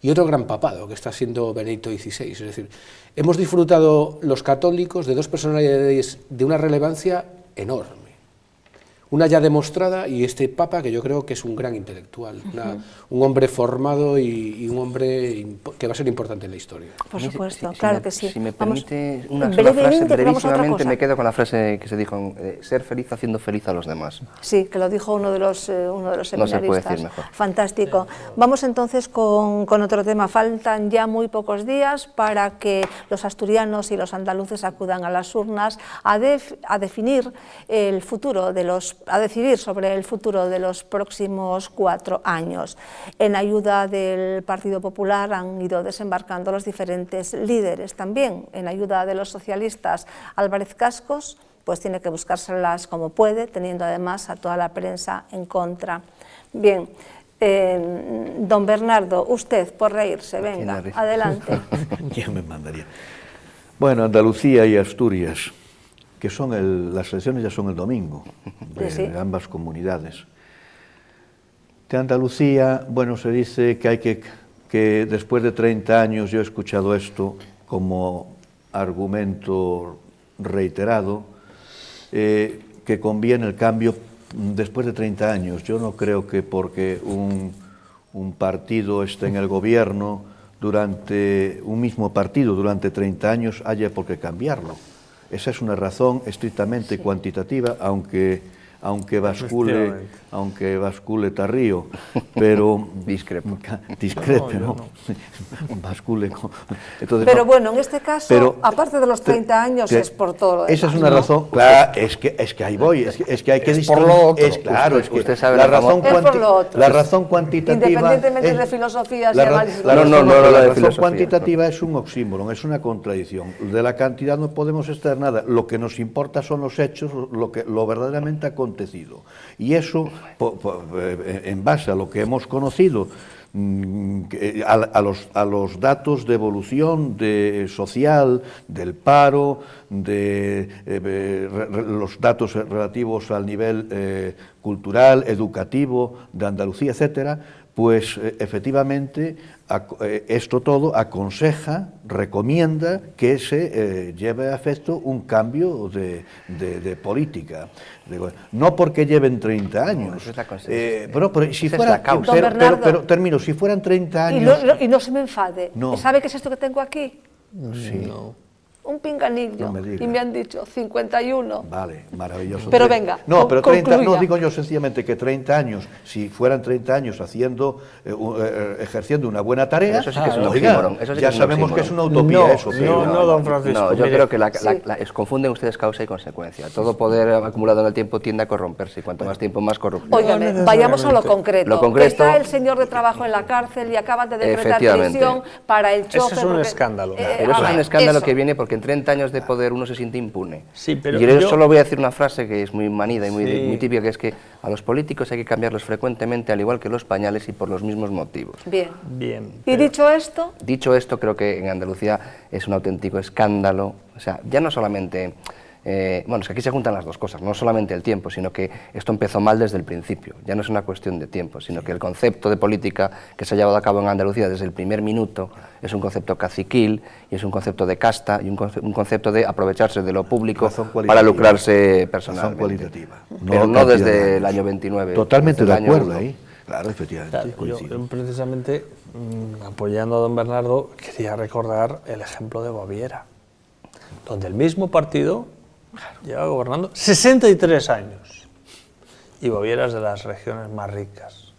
y otro gran papado, que está siendo Benedicto XVI. Es decir, hemos disfrutado los católicos de dos personalidades de una relevancia enorme. Una ya demostrada, y este Papa, que yo creo que es un gran intelectual, un hombre formado y un hombre que va a ser importante en la historia. Por supuesto, claro que sí. Si me permite una sola frase, brevísimamente me quedo con la frase que se dijo, ser feliz haciendo feliz a los demás. Sí, que lo dijo uno de los seminaristas. No se puede decir mejor. Fantástico. Vamos entonces con otro tema. Faltan ya muy pocos días para que los asturianos y los andaluces acudan a las urnas a decidir sobre el futuro de los próximos 4 años. En ayuda del Partido Popular han ido desembarcando los diferentes líderes también. En ayuda de los socialistas, Álvarez Cascos pues tiene que buscárselas como puede, teniendo además a toda la prensa en contra. Bien, don Bernardo, usted por reírse, venga, adelante. ¿Quién me mandaría? Bueno, Andalucía y Asturias, que las elecciones ya son el domingo, de ambas comunidades. De Andalucía, bueno, se dice que después de 30 años, yo he escuchado esto como argumento reiterado, que conviene el cambio después de 30 años. Yo no creo que porque un partido esté en el gobierno un mismo partido durante 30 años haya por qué cambiarlo. Esa es una razón estrictamente cuantitativa, aunque bascule Tarrío, pero discrepe, ¿no? Bascule. Entonces, pero bueno, en este caso, aparte de los 30 años, es por todo lo demás. Esa es una razón, claro, es que ahí voy, es que hay que distinguir. Por lo otro. Claro, es que usted sabe la razón cuantitativa... Independientemente de filosofías y análisis. La razón cuantitativa es un oxímoron, es una contradicción. De la cantidad no podemos extraer nada. Lo que nos importa son los hechos, lo verdaderamente acontecido. Y eso, en base a lo que hemos conocido, a los datos de evolución social, del paro, los datos relativos al nivel cultural, educativo de Andalucía, etcétera, pues efectivamente esto todo aconseja, recomienda que se lleve a efecto un cambio de política. No porque lleven 30 años. Termino, si fueran 30 años... Y no se me enfade. No. ¿Sabe qué es esto que tengo aquí? Sí. Un un pinganillo, No me diga. y me han dicho 51. Vale, maravilloso. Pero venga, no, pero 30, no, concluya. digo yo sencillamente que 30 años, si fueran 30 años haciendo, ejerciendo una buena tarea, Eso sí que es un oiga, oxímoron, eso sí que ya es un sabemos que oxímoron. es una utopía No, eso. pero- no, don Francisco. No, yo mire, creo que confunden ustedes causa y consecuencia. Todo poder acumulado en el tiempo tiende a corromperse y cuanto más tiempo, más corrupción. Óigame, No vayamos a lo necesariamente. concreto. Lo concreto- Que está el señor de trabajo en la cárcel y acaban de decretar Efectivamente. prisión para el Ese chofer. es un porque- escándalo. Pero eso a es un ver, escándalo eso. que viene porque en 30 años de poder uno se siente impune. Sí, pero y yo yo- solo voy a decir una frase que es muy manida y muy, Sí. muy típica, que es que a los políticos hay que cambiarlos frecuentemente, al igual que los pañales, y por los mismos motivos. Bien. Bien. Y dicho esto, Dicho esto, creo que en Andalucía es un auténtico escándalo. O sea, ya no solamente... bueno, es que aquí se juntan las dos cosas, no solamente el tiempo, sino que esto empezó mal desde el principio. Ya no es una cuestión de tiempo, sino que el concepto de política que se ha llevado a cabo en Andalucía desde el primer minuto es un concepto caciquil y es un concepto de casta y un concepto de aprovecharse de lo público Razón cualitativa. para lucrarse Razón personalmente. cualitativa. Pero no cantidad desde de el años. año 29. Totalmente desde de el año acuerdo 1. ahí. Claro, efectivamente, Claro, coincido. yo precisamente, apoyando a don Bernardo, quería recordar el ejemplo de Baviera, donde el mismo partido lleva gobernando 63 años y Baviera es de las regiones más ricas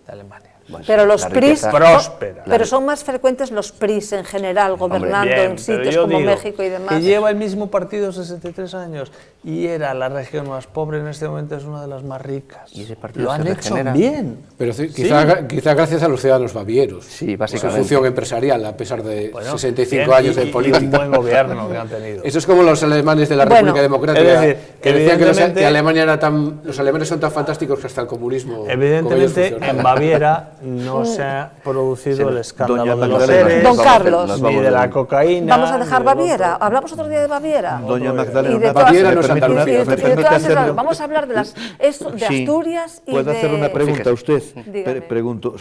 de Alemania. Bueno, pero los la PRIs, riqueza- Próspera. pero son más frecuentes los PRIs en general, gobernando Bien, en pero sitios yo como digo México y demás. que lleva el mismo partido 63 años y era la región más pobre, en este momento es una de las más ricas. Y ese partido Lo se han hecho regenera. bien. Pero Sí. quizá gracias a los ciudadanos bavieros. Sí, Su básicamente. función empresarial, a pesar de Bueno, 65 bien, años de y política. un buen gobierno que han tenido. Eso es como los alemanes de la Bueno, República Democrática, es decir, que decían evidentemente- que Alemania era los alemanes son tan fantásticos que hasta el comunismo con ellos Evidentemente, funcionaba. en Baviera no se ha producido el escándalo Doña de los Magdalena. seres, Don Carlos. ni de la cocaína. Vamos a dejar ni del Baviera. otro. Hablamos otro día de Baviera. Doña Y de Magdalena, todas- Baviera no es y de- Andalucía, y de efectivamente. todas esas- hacerle- vamos a hablar de de Sí. Asturias y ¿Puedo de... hacer una pregunta a usted? Dígame. Pregunto,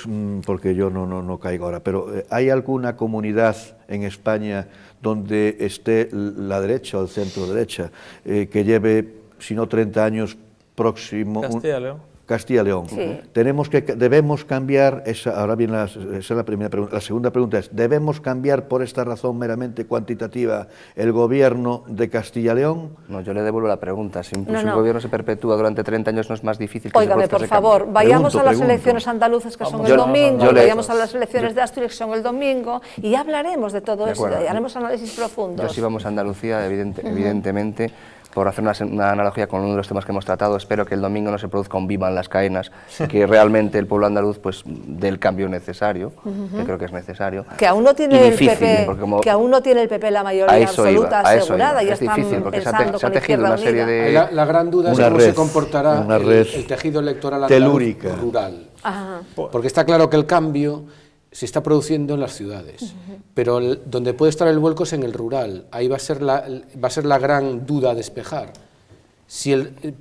porque yo no caigo ahora, pero ¿hay alguna comunidad en España donde esté la derecha o el centro derecha que lleve, si no 30 años próximo... Castilla y León. Castilla y León. Sí. Debemos cambiar, ahora viene esa es la primera pregunta. La segunda pregunta es, ¿debemos cambiar por esta razón meramente cuantitativa el gobierno de Castilla y León? No, yo le devuelvo la pregunta. Si No, un no. gobierno se perpetúa durante 30 años, ¿no es más difícil que Óigame, se produzca por ese cambio? favor, vayamos a las Pregunto. elecciones andaluces que son Yo- el domingo, yo le- vayamos a las elecciones de Asturias que son el domingo y hablaremos de todo De eso, acuerdo. y haremos análisis profundos. Yo si vamos a Andalucía, evidentemente, por hacer una analogía con uno de los temas que hemos tratado, espero que el domingo no se produzca un viva en las caenas, que realmente el pueblo andaluz pues dé el cambio necesario, que creo que es necesario. Que aún no y tiene el difícil, PP, porque como- que aún no tiene el PP la mayoría a eso absoluta iba, a eso asegurada, iba. ya Es están difícil, porque se ha pensando tejido con Izquierda una serie Unida. de- Ahí la gran duda es Una cómo red, se comportará una red el tejido electoral andaluz telúrica. rural. Ajá. Porque está claro que el cambio se está produciendo en las ciudades, pero donde puede estar el vuelco es en el rural. Ahí va a ser la gran duda a despejar.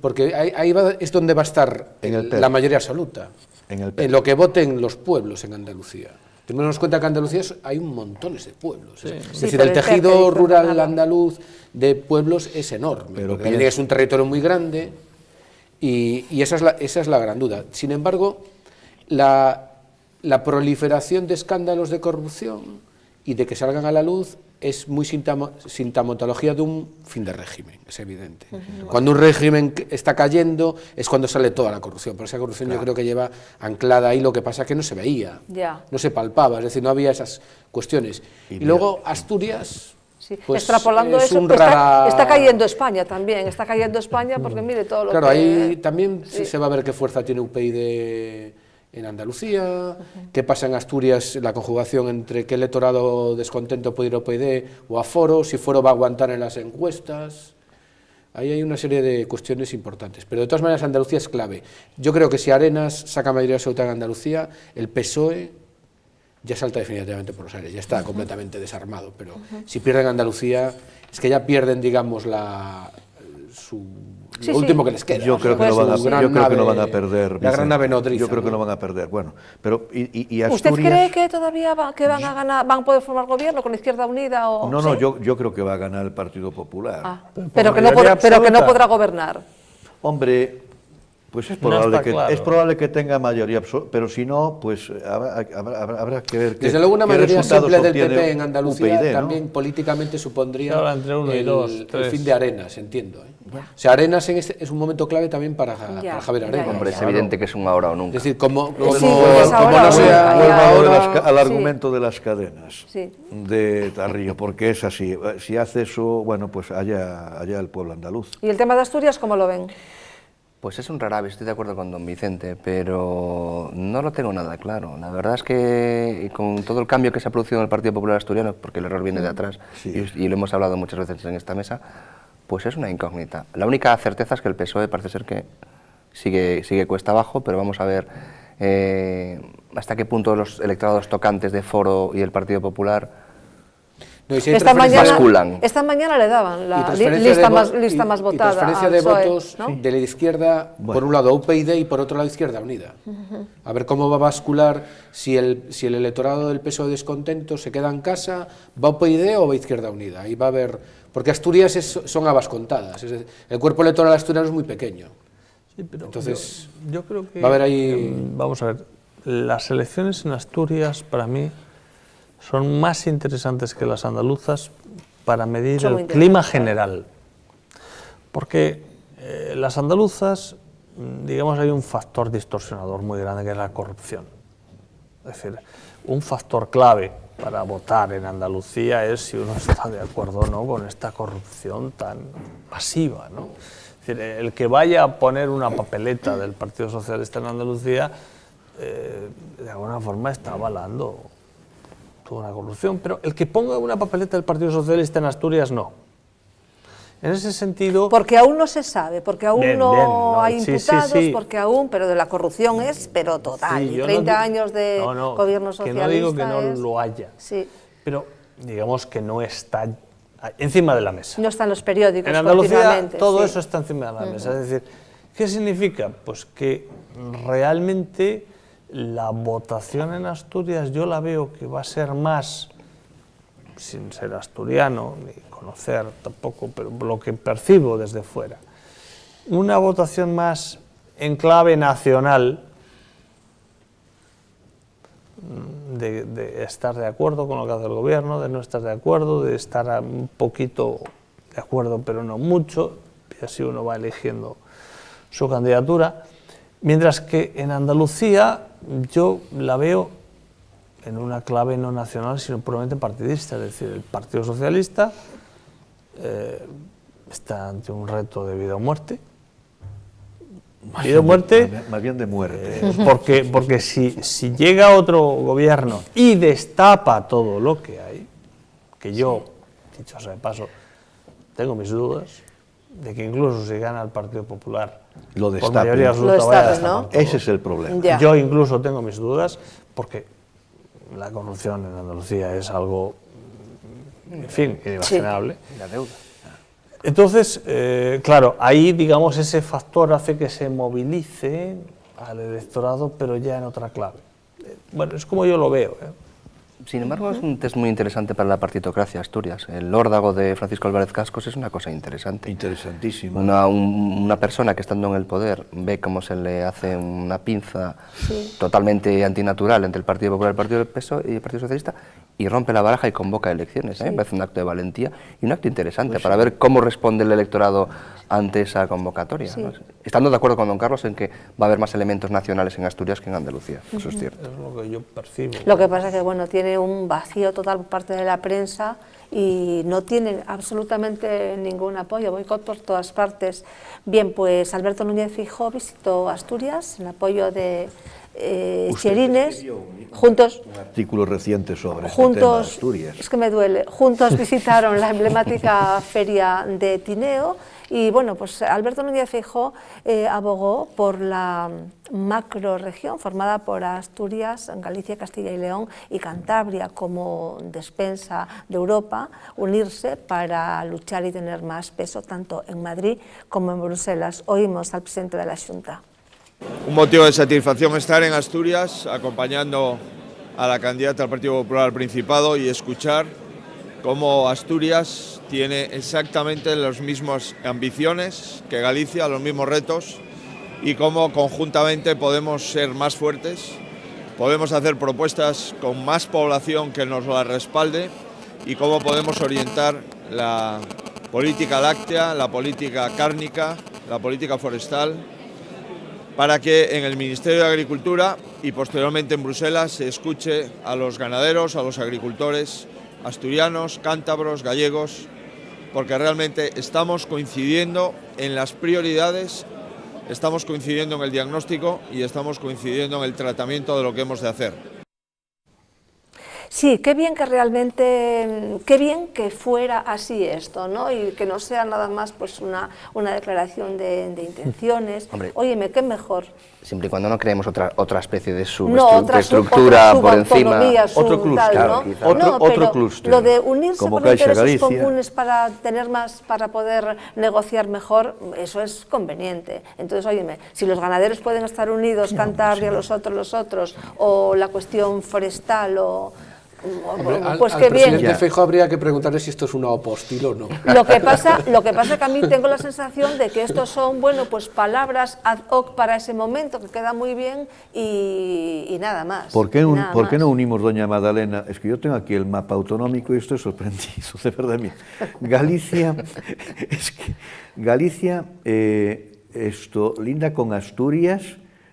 Porque ahí es donde va a estar En el la PER. mayoría absoluta, En el PER. en lo que voten los pueblos en Andalucía. Tenemos cuenta que en Andalucía hay un montones de pueblos. Es Sí, decir, pero el el tejido PER, rural Bernardo. andaluz de pueblos es enorme. Pero Porque piensa- es un territorio muy grande y esa es la gran duda. Sin embargo, la proliferación de escándalos de corrupción y de que salgan a la luz es muy sintomatología de un fin de régimen, es evidente. Cuando un régimen está cayendo es cuando sale toda la corrupción, pero esa corrupción yo creo que lleva anclada ahí, lo que pasa es que no se veía, Ya. no se palpaba, es decir, no había esas cuestiones. Y luego Asturias... Sí. pues, Extrapolando es eso, un está, rara- está cayendo España también, está cayendo España porque mire todo lo Claro, que... ahí también Sí. se va a ver qué fuerza tiene UPyD en Andalucía, qué pasa en Asturias, la conjugación entre qué electorado descontento puede ir a UPyD o a Foro, si Foro va a aguantar en las encuestas. Ahí hay una serie de cuestiones importantes, pero de todas maneras Andalucía es clave. Yo creo que si Arenas saca mayoría absoluta en Andalucía, el PSOE ya salta definitivamente por los aires, ya está completamente desarmado, pero si pierden Andalucía, es que ya pierden, digamos, Sí, lo último sí. que les queda. Yo creo que Pues no van a, su yo gran creo que no nave- van a perder. La gran Vicente. nave nodriza. Yo creo que ¿no? no van a perder. Bueno, pero y ¿Usted Asturias... cree que todavía que van a ganar, van a poder formar gobierno con Izquierda Unida o...? No, no, ¿sí? yo creo que va a ganar el Partido Popular. Ah, pero que no mayoría podrá absoluta. gobernar. Hombre, Pues es No probable, está claro. es probable que tenga mayoría absoluta, pero si no, pues habrá que ver Desde luego una mayoría resultados simple del obtiene PP en Andalucía UPyD, ¿no? también políticamente supondría Ahora entre uno y dos, el tres. fin de Arenas, entiendo. O sea, Arenas es un momento clave también para Javier Arenas. Hombre, es evidente que es un ahora o nunca. Es decir, como pues no ahora sea... nunca. Al argumento de las cadenas Sí. de Tarrillo, porque es así. Si hace eso, bueno, pues allá el pueblo andaluz. ¿Y el tema de Asturias cómo lo ven? Pues es un rarabe, estoy de acuerdo con don Vicente, pero no lo tengo nada claro. La verdad es que con todo el cambio que se ha producido en el Partido Popular Asturiano, porque el error viene de atrás, Sí. y lo hemos hablado muchas veces en esta mesa, pues es una incógnita. La única certeza es que el PSOE parece ser que sigue cuesta abajo, pero vamos a ver hasta qué punto los electorados tocantes de Foro y el Partido Popular No, y si hay basculan. Esta mañana le daban la transferencia lista más votada. Y transferencia al de PSOE, votos ¿no? de la izquierda, por un lado UPyD y por otro lado Izquierda Unida. A ver cómo va a bascular si el electorado del PSOE descontento se queda en casa, ¿va UPyD o va Izquierda Unida? Ahí va a haber... Porque Asturias son habas contadas, es decir, el cuerpo electoral asturiano es muy pequeño. Sí, pero Entonces, yo creo que... va a haber ahí... Vamos a ver, las elecciones en Asturias, para mí, son más interesantes que las andaluzas para medir Son muy el clima general. Porque las andaluzas, digamos, hay un factor distorsionador muy grande que es la corrupción. Es decir, un factor clave para votar en Andalucía es si uno está de acuerdo o no con esta corrupción tan masiva, ¿no? Es decir, el que vaya a poner una papeleta del Partido Socialista en Andalucía, de alguna forma está avalando toda una corrupción, pero el que ponga una papeleta del Partido Socialista en Asturias, no. En ese sentido... Porque aún no se sabe, porque aún Bien, no bien, no, hay sí, imputados, sí. porque aún, pero de la corrupción es, pero total, Sí, y yo 30 no, años de gobierno socialista. Que no digo que no es, lo haya, sí, pero digamos que no está encima de la mesa. no están los periódicos En Andalucía continuamente, todo sí. eso está encima de la mesa. Es decir, ¿qué significa? Pues que realmente la votación en Asturias yo la veo que va a ser más, sin ser asturiano ni conocer tampoco, pero lo que percibo desde fuera, una votación más en clave nacional, de estar de acuerdo con lo que hace el gobierno, de no estar de acuerdo, de estar un poquito de acuerdo pero no mucho, y así uno va eligiendo su candidatura, mientras que en Andalucía yo la veo en una clave no nacional sino puramente partidista, es decir, el Partido Socialista está ante un reto de vida o muerte. Vida o muerte. Más bien de muerte. Porque si llega otro gobierno y destapa todo lo que hay, que yo, dicho sea de paso, tengo mis dudas de que incluso si gana el Partido Popular Lo por destape. mayoría absoluta Lo vaya a destape, ¿no? destapar todo. Ese es el problema. Ya. Yo incluso tengo mis dudas porque la corrupción en Andalucía es algo, en fin, inimaginable. La deuda. Entonces, claro, ahí, digamos, ese factor hace que se movilice al electorado, pero ya en otra clave. Bueno, es como yo lo veo. Sin embargo, es un test muy interesante para la partitocracia Asturias. El órdago de Francisco Álvarez Cascos es una cosa interesante. Interesantísimo. Una persona que estando en el poder ve cómo se le hace una pinza totalmente antinatural entre el Partido Popular, el Partido del PSOE y el Partido Socialista y rompe la baraja y convoca elecciones. Me parece un acto de valentía y un acto interesante para ver cómo responde el electorado ante esa convocatoria. Sí. ¿no? Estando de acuerdo con don Carlos en que va a haber más elementos nacionales en Asturias que en Andalucía. Eso es cierto. Es lo que yo percibo. Lo que pasa es que bueno, tiene un vacío total por parte de la prensa y no tiene absolutamente ningún apoyo, boicot por todas partes. Bien, pues Alberto Núñez Feijóo visitó Asturias en apoyo de Cherines, juntos, Un artículo reciente sobre este tema de juntos, Asturias. es que me duele, juntos visitaron la emblemática feria de Tineo y bueno, pues Alberto Núñez Feijóo abogó por la macrorregión formada por Asturias, Galicia, Castilla y León y Cantabria como despensa de Europa, unirse para luchar y tener más peso tanto en Madrid como en Bruselas. Oímos al presidente de la Xunta. Un motivo de satisfacción estar en Asturias acompañando a la candidata al Partido Popular al Principado y escuchar cómo Asturias tiene exactamente las mismas ambiciones que Galicia, los mismos retos y cómo conjuntamente podemos ser más fuertes, podemos hacer propuestas con más población que nos la respalde y cómo podemos orientar la política láctea, la política cárnica, la política forestal, para que en el Ministerio de Agricultura y posteriormente en Bruselas se escuche a los ganaderos, a los agricultores asturianos, cántabros, gallegos, porque realmente estamos coincidiendo en las prioridades, estamos coincidiendo en el diagnóstico y estamos coincidiendo en el tratamiento de lo que hemos de hacer. Sí, qué bien que realmente, qué bien que fuera así esto, ¿no? Y que no sea nada más pues una declaración de intenciones. Hombre, óyeme, qué mejor. Siempre y cuando no creemos otra especie de estructura por encima. Otro clúster, claro, otro clúster. Lo de unirse como por intereses Galicia. comunes para tener más, para poder negociar mejor, eso es conveniente. Entonces, óyeme, si los ganaderos pueden estar unidos, Cantabria, los otros, o la cuestión forestal, Hombre, pues al qué bien. presidente Feijóo habría que preguntarle si esto es una opóstilo o no. Lo que pasa es que a mí tengo la sensación de que estos son, bueno, pues palabras ad hoc para ese momento, que queda muy bien y nada más. ¿Por qué no unimos, doña Madalena? Es que yo tengo aquí el mapa autonómico y estoy sorprendido, de verdad. Mira. Galicia, linda con Asturias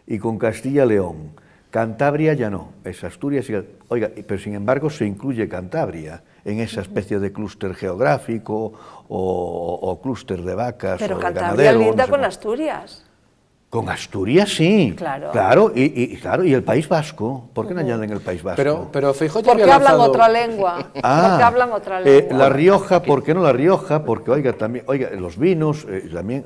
y con Castilla-León. Cantabria ya no, es Asturias y... Oiga, pero sin embargo se incluye Cantabria en esa especie de clúster geográfico o clúster de vacas pero o de Cantabria ganadero. linda no sé con cómo. Asturias. Con Asturias sí, claro. Y el País Vasco, ¿por qué no añaden el País Vasco? Pero Feijóo ya porque había hablan lanzado... otra lengua, porque hablan otra lengua. La Rioja, ¿por qué no La Rioja? Porque, oiga, los vinos, también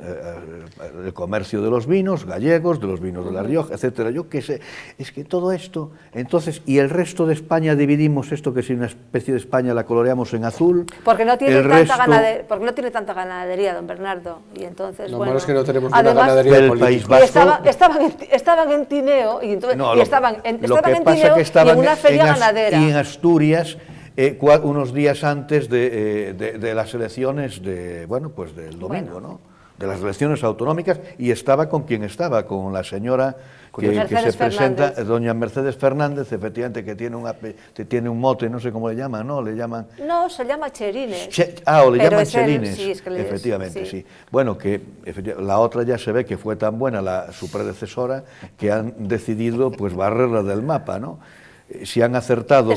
el comercio de los vinos gallegos, de los vinos de La Rioja, etcétera. Yo qué sé, es que todo esto, entonces, y el resto de España dividimos esto, que si una especie de España la coloreamos en azul. Porque no tiene tanta ganadería, don Bernardo, y entonces, Lo bueno... malo es que no tenemos además, una ganadería del política. País Vasco. Estaban en Tineo y entonces No, estaban en Tineo y en una feria ganadera. Y en Asturias, unos días antes de las elecciones del domingo, ¿no? De las elecciones autonómicas, y estaba con quien estaba, con la señora que se presenta, doña Mercedes Fernández, efectivamente, que tiene un mote, no sé cómo le llaman, ¿no? Le llaman... No, se llama Cherines. o le llaman Cherines, sí, es que efectivamente, sí. Bueno, que la otra ya se ve que fue tan buena su predecesora que han decidido pues barrerla del mapa, ¿no? Si han acertado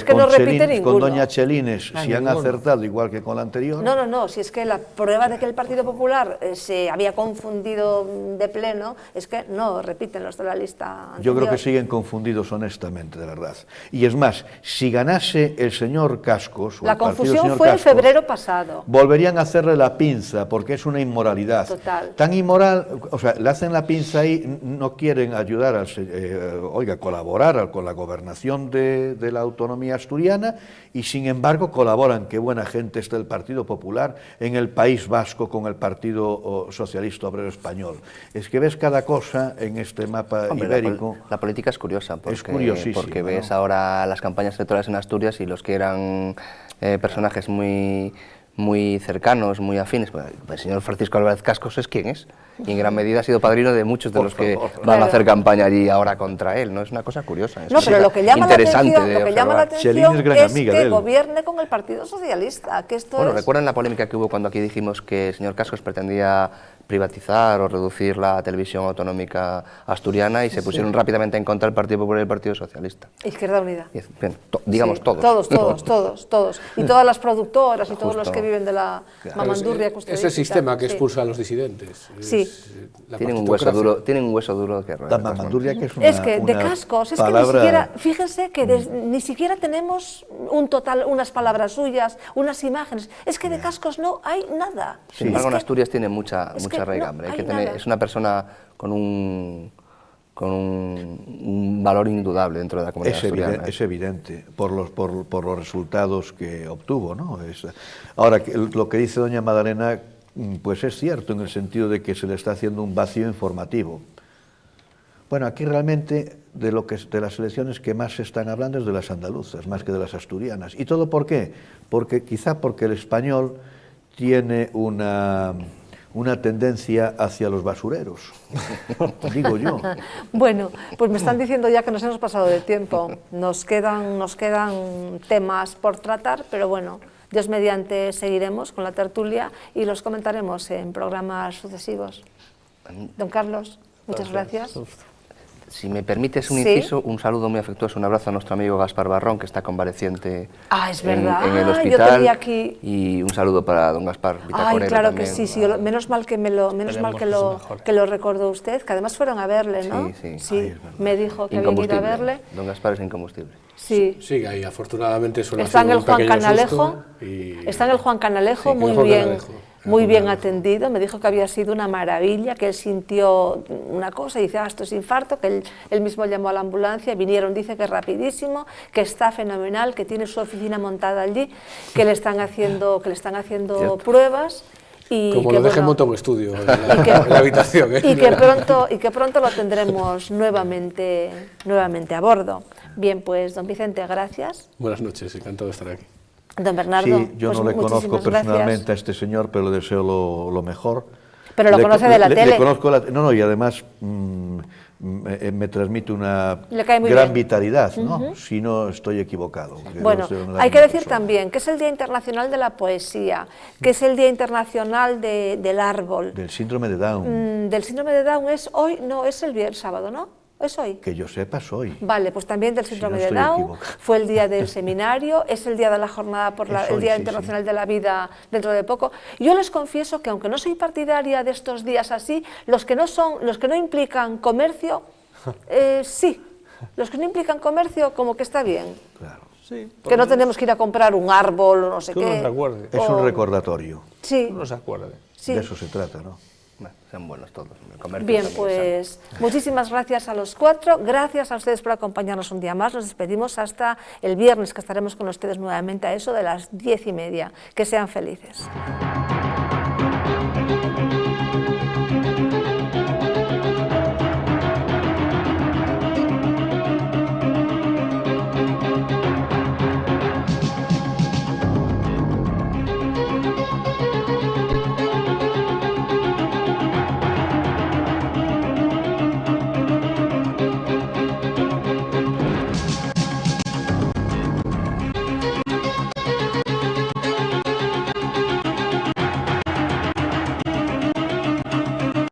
con doña Chelines, si han acertado igual que con la anterior. No, si es que la prueba de que el Partido Popular se había confundido de pleno es que no repiten los de la lista anterior. Yo creo que siguen confundidos honestamente, de verdad. Y es más, si ganase el señor Cascos... La confusión fue en febrero pasado. Volverían a hacerle la pinza, porque es una inmoralidad. Total. Tan inmoral, o sea, le hacen la pinza ahí, no quieren ayudar, colaborar con la gobernación de la autonomía asturiana, y sin embargo colaboran, qué buena gente está el Partido Popular en el País Vasco con el Partido Socialista Obrero Español. Es que ves cada cosa en este mapa ibérico. La política es curiosa, porque bueno, ves ahora las campañas electorales en Asturias y los que eran personajes muy cercanos, muy afines. El señor Francisco Álvarez Cascos es quien es, y en gran medida ha sido padrino de muchos de los que van a hacer campaña allí ahora contra él, ¿no? Es una cosa curiosa. No, pero lo que llama la atención es que gobierne con el Partido Socialista, que esto Bueno, ¿recuerdan la polémica que hubo cuando aquí dijimos que el señor Cascos pretendía privatizar o reducir la televisión autonómica asturiana y se pusieron rápidamente en contra el Partido Popular y el Partido Socialista? Izquierda Unida. Bien, digamos todos. Todos. Y todas las productoras y todos los que viven de la mamandurria que usted Es el sistema que expulsa a los disidentes. Sí. Tienen un hueso duro que roer. La mamandurria, que es que de Cascos, es palabra... que ni siquiera, fíjense que ni siquiera tenemos unas palabras suyas, unas imágenes, es que de Cascos no hay nada. Sin embargo, en Asturias tiene mucha raigambre. Es una persona con un valor indudable dentro de la comunidad asturiana. Es evidente, por los resultados que obtuvo, ¿no? Ahora, lo que dice doña Madalena, pues es cierto, en el sentido de que se le está haciendo un vacío informativo. Bueno, aquí realmente de las elecciones que más se están hablando es de las andaluzas, más que de las asturianas. ¿Y todo por qué? Porque el español tiene una una tendencia hacia los basureros, digo yo. Bueno, pues me están diciendo ya que nos hemos pasado de tiempo. Nos quedan temas por tratar, pero bueno, Dios mediante seguiremos con la tertulia y los comentaremos en programas sucesivos. Don Carlos, muchas gracias. Si me permites un inciso, un saludo muy afectuoso, un abrazo a nuestro amigo Gaspar Barrón, que está convaleciente es verdad. en el hospital. Yo tenía aquí... Y un saludo para don Gaspar Vitaconero. Claro también. Que sí, menos mal que lo recordó usted, que además fueron a verle, ¿no? Sí. Me dijo que habían ido a verle. Don Gaspar es incombustible. Sí. Sí, ahí afortunadamente suele Está en el Juan Canalejo. Está en el Juan Canalejo, muy bien atendido. Me dijo que había sido una maravilla, que él sintió una cosa y dice, esto es infarto, que él mismo llamó a la ambulancia, vinieron, dice que rapidísimo, que está fenomenal, que tiene su oficina montada allí, que le están haciendo pruebas. Y como que, lo deje monta un estudio en la habitación. Y que pronto lo tendremos nuevamente a bordo. Bien, pues don Vicente, gracias. Buenas noches, encantado de estar aquí. Don Bernardo, sí, yo no le conozco personalmente a este señor, pero le deseo lo mejor. Pero lo conoce de la tele. Le conozco y además me transmite una gran vitalidad, ¿no? Si no estoy equivocado. Bueno, hay que decir también que es el Día Internacional de la Poesía, que es el Día Internacional del Árbol. Del síndrome de Down. Del síndrome de Down es hoy, no, es el sábado, ¿no? ¿Es hoy? Que yo sepa, es hoy. Vale, pues también del síndrome de Down, fue el día del seminario, es el día de la jornada por el Día Internacional de la Vida dentro de poco. Yo les confieso que aunque no soy partidaria de estos días así, los que no implican comercio, sí. Los que no implican comercio, como que está bien. Claro. Sí, que no tenemos que ir a comprar un árbol o no sé qué. Uno se acuerde. Es un recordatorio. Sí. Uno se acuerde. Sí. De eso se trata, ¿no? Sean buenos todos. Bien, pues muchísimas gracias a los cuatro, gracias a ustedes por acompañarnos un día más, nos despedimos hasta el viernes, que estaremos con ustedes nuevamente a eso de las 10:30. Que sean felices.